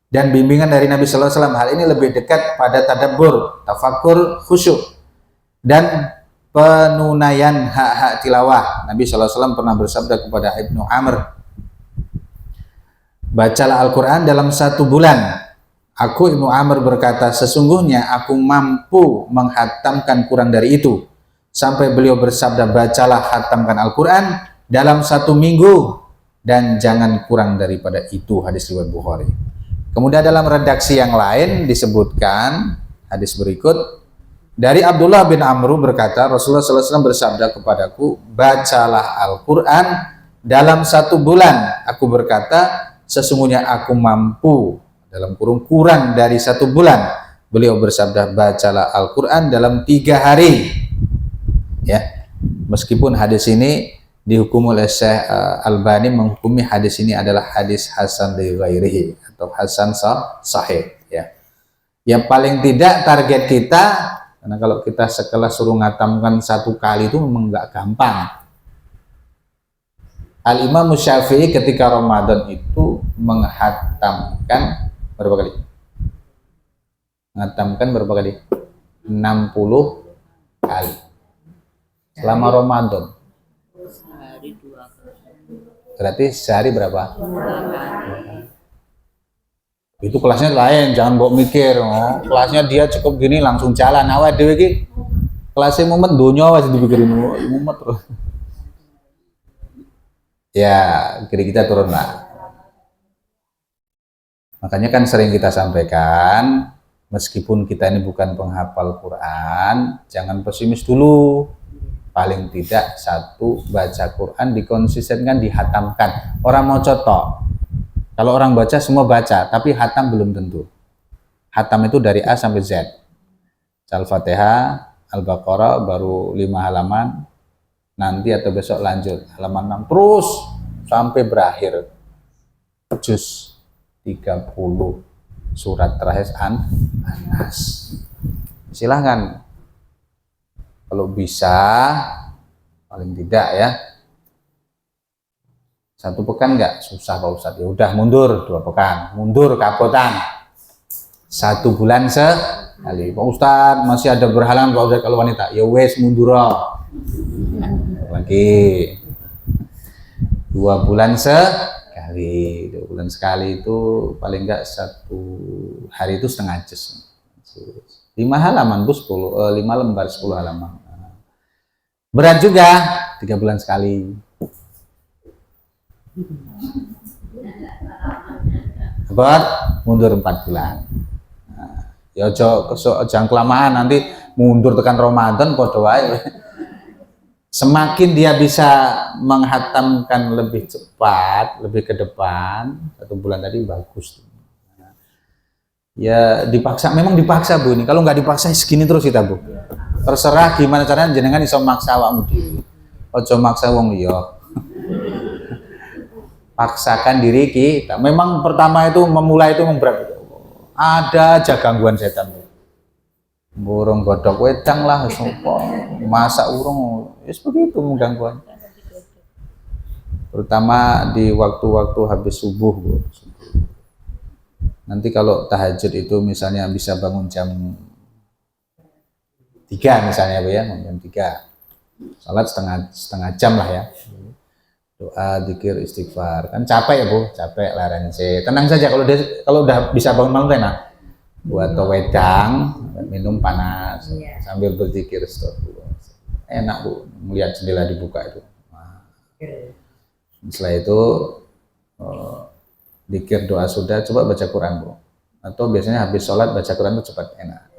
[SPEAKER 1] dan bimbingan dari Nabi SAW. Hal ini lebih dekat pada tadabbur, tafakur, khusyuk dan penunaian hak-hak tilawah. Nabi SAW pernah bersabda kepada Ibnu Amr, bacalah Al-Quran dalam 1 bulan. Aku Ibnu Amr berkata, sesungguhnya aku mampu menghatamkan kurang dari itu. Sampai beliau bersabda, bacalah hatamkan Al-Quran dalam 1 minggu dan jangan kurang daripada itu. Hadis riwayat Bukhari. Kemudian dalam redaksi yang lain disebutkan hadis berikut dari Abdullah bin Amr berkata, Rasulullah SAW bersabda kepadaku, bacalah Al-Quran dalam 1 bulan. Aku berkata, sesungguhnya aku mampu dalam kurang dari 1 bulan. Beliau bersabda, bacalah Al-Quran dalam 3 hari ya. Meskipun hadis ini dihukum oleh Syekh Albani menghukumi hadis ini adalah hadis hasan li ghairihi atau hasan sahih ya. Yang paling tidak target kita, karena kalau kita sekelas suruh ngatamkan 1 kali itu memang nggak gampang. Al-Imam Syafi'i ketika Ramadan itu menghatamkan berapa kali? Menghatamkan berapa kali? 60 kali. Selama Ramadan.
[SPEAKER 3] Sehari 2 kali.
[SPEAKER 1] Berarti sehari berapa? Itu kelasnya lain, jangan bawa mikir. Oh, kelasnya dia cukup gini langsung jalan. Awak dhewe iki kelasnya mumet donya wis dipikirin mumet terus. Ya, kiri kita turun lah. Makanya kan sering kita sampaikan, meskipun kita ini bukan penghafal Quran, jangan pesimis dulu. Paling tidak 1 baca Quran dikonsistenkan, dihatamkan. Orang mau cotok. Kalau orang baca semua baca, tapi hatam belum tentu. Hatam itu dari A sampai Z. Al-Fatihah, Al-Baqarah baru 5 halaman. Nanti atau besok lanjut halaman 6 terus sampai berakhir juz 30 surat terakhir An-Nas. Silahkan kalau bisa, paling tidak ya 1 pekan nggak susah Pak Ustadz. Ya udah mundur 2 pekan, mundur kapotan 1 bulan sekali. Pak Ustadz masih ada berhalangan Pak Ustadz kalau wanita. Ya wes mundur lagi 2 bulan sekali. 2 bulan sekali itu paling enggak 1 hari itu setengah juz. 5 halaman Bu, 5 lembar 10 halaman. Berat juga 3 bulan sekali. Berat mundur 4 bulan. Nah, ya jangan kelamaan nanti mundur tekan Ramadan padha wae. Semakin dia bisa menghatamkan lebih cepat, lebih ke depan, 1 bulan tadi bagus. Ya dipaksa, memang dipaksa Bu ini. Kalau nggak dipaksa segini terus kita Bu. Terserah gimana caranya jenengan iso maksa awakmu dhewe. Aja maksa wong liya. Paksakan diri kita. Memang pertama itu memulai itu berat. Ada aja gangguan setan Bu. Burung godok wedang lah, sopo masak urung, wis begitu menggangguan. Terutama di waktu-waktu habis subuh, Bu. Nanti kalau tahajud itu misalnya bisa bangun jam 3 misalnya Bu ya, jam 3. Salat setengah jam lah ya. Doa, zikir, istighfar. Kan capek ya Bu, capek laren sih. Tenang saja kalau udah bisa bangun malam enak. Buat wedang, minum panas, sambil berzikir astagfirullah. enak Bu, melihat jendela dibuka itu. Nah, setelah itu zikir doa sudah, coba baca Quran Bu. Atau biasanya habis sholat baca Quran itu cepat, enak.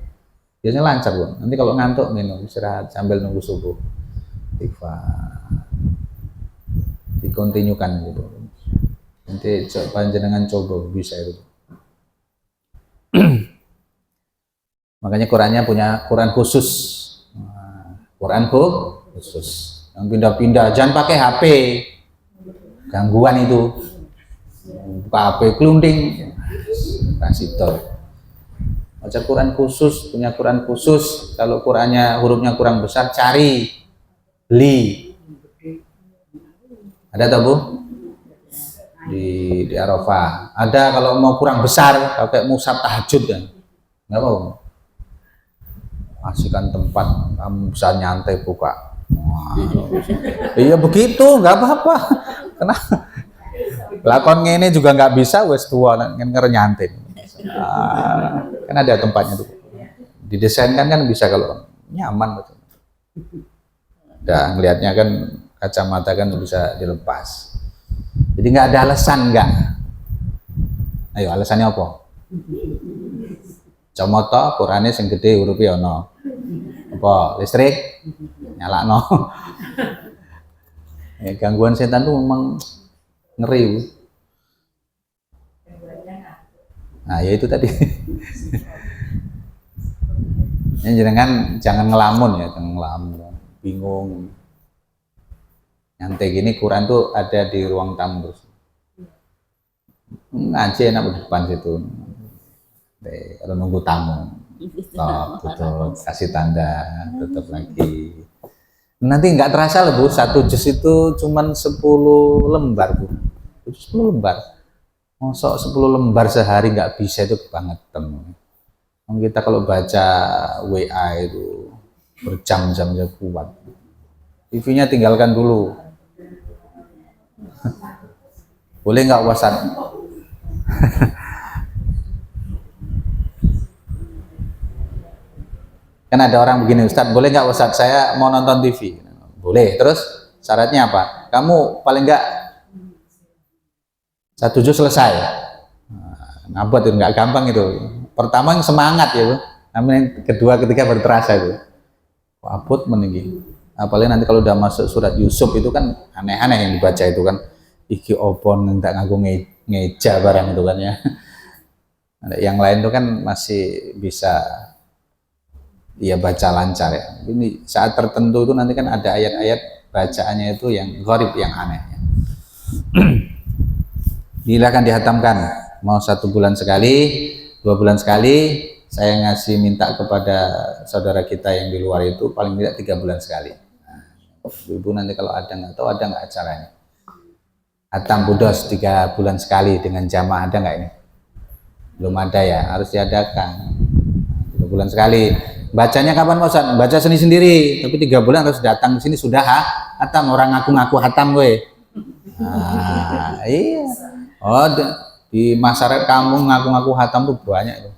[SPEAKER 1] Biasanya lancar Bu. Nanti kalau ngantuk minum istirahat sambil nunggu subuh. Dikontinyukan gitu. Nanti panjenengan coba bisa itu. Makanya Qurannya punya Quran khusus. Quran khusus. Yang pindah-pindah, jangan pakai HP. Gangguan itu. Buka HP kelunding. Kasih tahu. Baca Quran khusus, punya Quran khusus. Kalau Qurannya hurufnya kurang besar, cari, beli. Ada tak Bu? Di Arafah. Ada kalau mau kurang besar, pakai mushaf tahajud kan? Nggak mau. Kasihkan tempat, kamu bisa nyantai buka. Iya begitu, nggak apa-apa. Kenapa? Lakon ini juga nggak bisa, wes tua nyantai. Kan ada tempatnya tuh. Didesainkan kan bisa kalau nyaman betul. Udah ngelihatnya kan kacamata kan bisa dilepas. Jadi nggak ada alasan nggak. Ayo alasannya apa? Comoto Qurane sing gede hurufnya ono. Apa listrik nyala no. Ya, gangguan setan tuh memang ngeri Bu. Nah ya itu tadi. Ya, jangan ngelamun ya, jangan ngelamun, bingung. Nyantai gini Quran tuh ada di ruang tamu terus. Ngaji enak di depan situ. Kalau nunggu tamu. Tutup, kasih tanda, tutup lagi. Nanti nggak terasa loh Bu, satu juz itu cuman 10 lembar Bu. 10 lembar. Mosok 10 lembar sehari nggak bisa, itu kebangetan. Kita kalau baca WA itu berjam-jam ya kuat. TV-nya tinggalkan dulu. Boleh nggak WhatsApp? Kan ada orang begini, Ustadz, boleh nggak Ustadz, saya mau nonton TV? Boleh. Terus syaratnya apa? Kamu paling nggak 1 juz selesai. Nah, buat itu nggak gampang itu. Pertama yang semangat ya Bu. Namun kedua, ketiga baru terasa itu. Abot meninggi. Apalagi nanti kalau udah masuk surat Yusuf itu kan aneh-aneh yang dibaca itu kan. Iki opon nggak ngaku ngeja barang itu kan ya. Yang lain itu kan masih bisa ya baca lancar ya. Ini saat tertentu itu nanti kan ada ayat-ayat bacaannya itu yang gharib, yang aneh. Silakan dihatamkan. Mau 1 bulan sekali, 2 bulan sekali. Saya ngasih minta kepada saudara kita yang di luar itu paling tidak 3 bulan sekali. Nah, Ibu nanti kalau ada nggak tahu ada nggak acaranya? Hatam Budos 3 bulan sekali dengan jamaah, ada nggak ini? Belum ada ya, harus diadakan. 3 bulan sekali. Bacanya kapan Ustaz? Baca sendiri, tapi 3 bulan harus datang ke sini sudah hatam. Orang ngaku-ngaku hatam gue. Nah, iya. Oh, di masyarakat kampung ngaku-ngaku hatam tuh banyak tuh.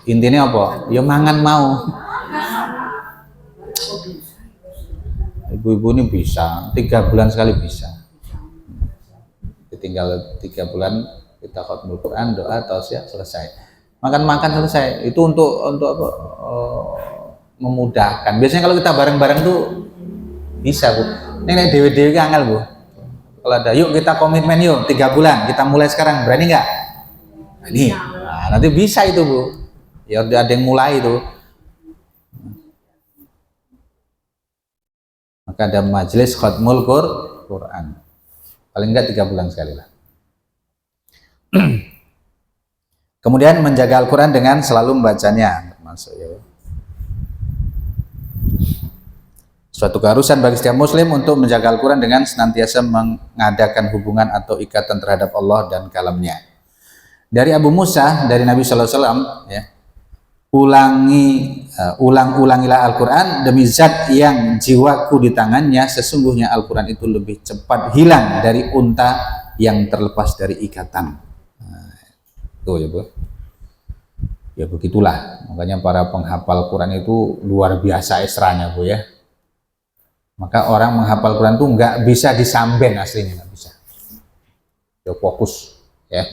[SPEAKER 1] Intinya apa? Ya mangan mau. Ibu-ibu ini bisa 3 bulan sekali bisa. Tinggal 3 bulan kita khatmul Quran, doa, tausiah, selesai. Makan-makan selesai. Itu untuk apa? Memudahkan. Biasanya kalau kita bareng-bareng tuh bisa Bu. Ini dewe-dewe angel Bu. Kalau ada, yuk kita komitmen yuk 3 bulan, kita mulai sekarang, berani nggak? Berani. Nah, nanti bisa itu Bu. Ya udah ada yang mulai itu. Maka ada majelis khatmul Quran. Paling enggak 3 bulan sekali lah. Kemudian menjaga Al-Quran dengan selalu membacanya, termasuk ya. Suatu keharusan bagi setiap muslim untuk menjaga Al-Quran dengan senantiasa mengadakan hubungan atau ikatan terhadap Allah dan kalamnya. Dari Abu Musa, dari Nabi Sallallahu Alaihi Wasallam, ya, ulang-ulangilah Al-Quran demi zat yang jiwaku di tangannya, sesungguhnya Al-Quran itu lebih cepat hilang dari unta yang terlepas dari ikatan. Nah, tuh ya Bu. Ya begitulah, makanya para penghafal Quran itu luar biasa esranya Bu ya. Maka orang menghafal Quran itu nggak bisa disamben, aslinya nggak bisa. Ya fokus, ya.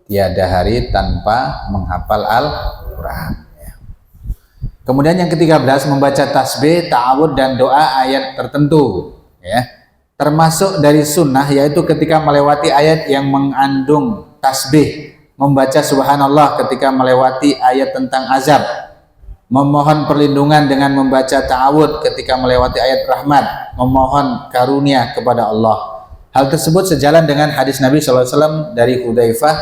[SPEAKER 1] Tiada hari tanpa menghafal Al-Quran. Ya. Kemudian yang ke-13, membaca tasbih, ta'awud dan doa ayat tertentu. Ya. Termasuk dari sunnah, yaitu ketika melewati ayat yang mengandung tasbih, membaca subhanallah ketika melewati ayat tentang azab, memohon perlindungan dengan membaca ta'awud ketika melewati ayat rahmat, memohon karunia kepada Allah. Hal tersebut sejalan dengan hadis Nabi SAW dari Hudzaifah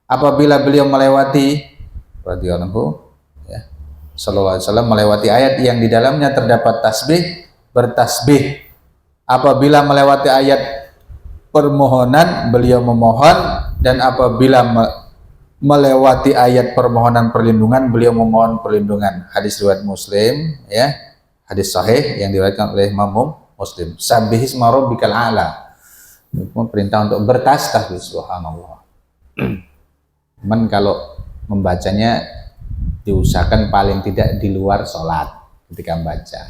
[SPEAKER 1] apabila beliau melewati radhiyallahu ya, sallallahu alaihi wasallam melewati ayat yang di dalamnya terdapat tasbih, bertasbih. Apabila melewati ayat permohonan, beliau memohon, dan apabila melewati ayat permohonan perlindungan, beliau memohon perlindungan. Hadis riwayat Muslim, ya, hadis sahih yang diriwayatkan oleh Imam Muslim. Sabbihisma rabbikal a'la. Perintah untuk bertasbih, subhanallah. Cuman kalau membacanya diusahakan paling tidak di luar sholat ketika membaca.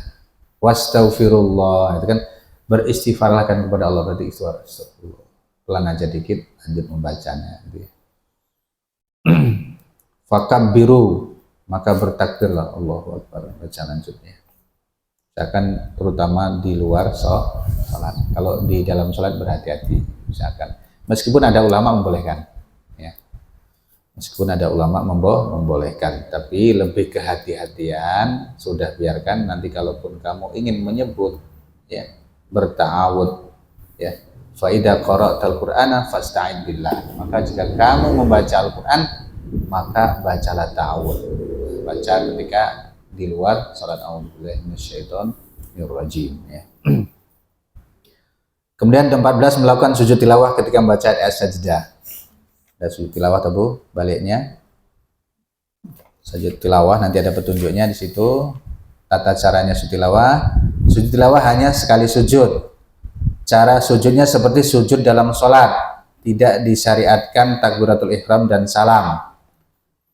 [SPEAKER 1] Wastaghfirullah, itu kan beristighfarlah kan kepada Allah, berarti istighfar. Pelan aja dikit, lanjut membacanya. Fakabbiru, maka bertakbirlah, Allahu Akbar, baca lanjutnya. Misalkan terutama di luar sholat. Kalau di dalam sholat berhati-hati, misalkan. Meskipun ada ulama membolehkan, ya. Meskipun ada ulama membolehkan, tapi lebih kehati-hatian. Sudah biarkan, nanti kalaupun kamu ingin menyebut, ya, berta'awud, ya. Fa'idha qara'tal Qur'ana fasta'in billah. Maka jika kamu membaca Al-Quran, maka bacalah ta'awud. Baca ketika di luar salat, a'udzubillahi minasyaitonir rajim, ya. Kemudian 14, melakukan sujud tilawah ketika membaca ayat sajdah. Ada sujud tilawah tabu baliknya. Sujud tilawah nanti ada petunjuknya di situ. Tata caranya sujud tilawah. Sujud tilawah hanya sekali sujud. Cara sujudnya seperti sujud dalam sholat, tidak disyariatkan takbiratul ihram dan salam.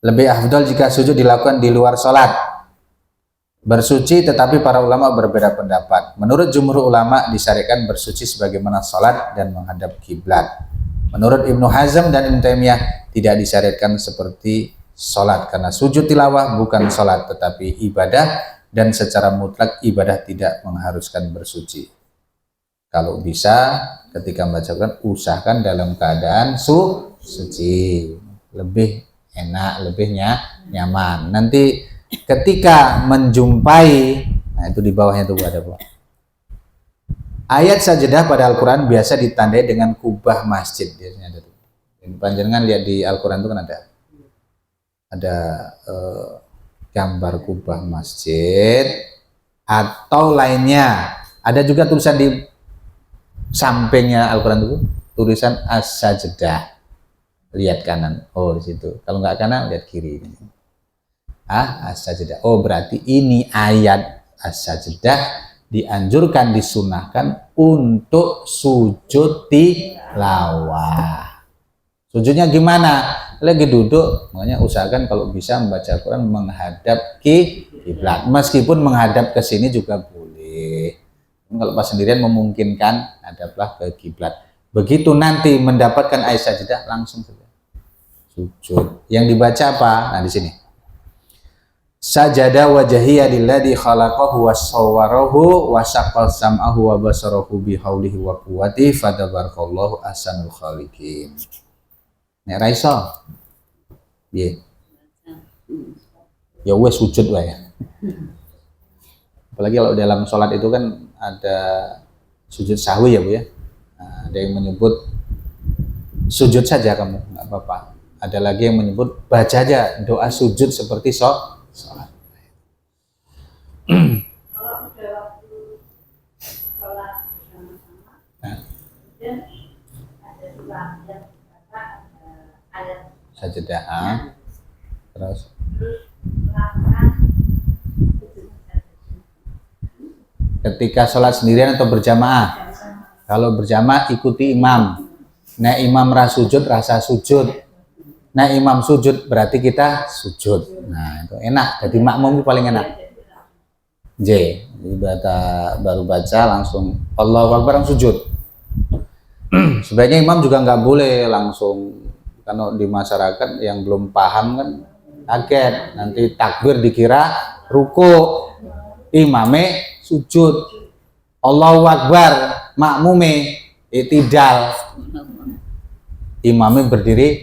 [SPEAKER 1] Lebih afdal jika sujud dilakukan di luar sholat. Bersuci, tetapi para ulama berbeda pendapat. Menurut jumhur ulama disyariatkan bersuci sebagaimana sholat dan menghadap kiblat. Menurut Ibnu Hazm dan Ibnu Taimiyah tidak disyariatkan seperti sholat, karena sujud tilawah bukan sholat tetapi ibadah, dan secara mutlak ibadah tidak mengharuskan bersuci. Kalau bisa ketika membacakan usahakan dalam keadaan suci, lebih enak, lebih nyaman. Nanti ketika menjumpai, nah itu di bawahnya tuh ada apa? Ayat sajdah pada Al-Quran biasa ditandai dengan kubah masjid, biasanya ada tuh. Panjenengan lihat di Al-Quran itu kan ada gambar kubah masjid atau lainnya. Ada juga tulisan di sampingnya Al-Quran itu tulisan as-sajdah. Lihat kanan, oh di situ. Kalau nggak kanan, lihat kiri. As-sajdah. Oh berarti ini ayat as-sajdah dianjurkan, disunahkan untuk sujud tilawah. Sujudnya gimana? Lagi duduk, makanya usahakan kalau bisa membaca Al-Quran menghadap kiblat. Meskipun menghadap ke sini juga boleh. Kalau pas sendirian memungkinkan, hadaplah ke kiblat. Begitu nanti mendapatkan ayat sajdah langsung saja sujud. Yang dibaca apa? Nah di sini. Sajada wajhiya lilladzi khalaqahu wa sawwarahu wa syaqqal sam'ahu wa basarahu bi haulihi wa quwwatihi fatabarakallahu ahsanul khaliqin. Nek ra iso piye? Ya wes sujud wae. Apalagi kalau dalam sholat itu kan ada sujud sahwi ya Bu ya. Nah, ada yang menyebut sujud saja kamu, nggak apa-apa. Ada lagi yang menyebut baca aja doa sujud seperti sholat.
[SPEAKER 4] Kalau udah waktu sholat bersama-sama, kemudian ada dua yang ada
[SPEAKER 1] Sajdah. Terus
[SPEAKER 4] melakukan
[SPEAKER 1] ketika sholat sendirian atau berjamaah? Kalau berjamaah ikuti imam. Nah imam sujud rasa sujud. Nah imam sujud berarti kita sujud. Nah itu enak. Jadi makmum itu paling enak. J. Baru baca langsung Allahu Akbar langsung sujud. Sebaiknya imam juga nggak boleh langsung, kalau di masyarakat yang belum paham kan kaget, nanti takbir dikira ruku, imame sujud, Allahu Akbar, makmume itidal, imame berdiri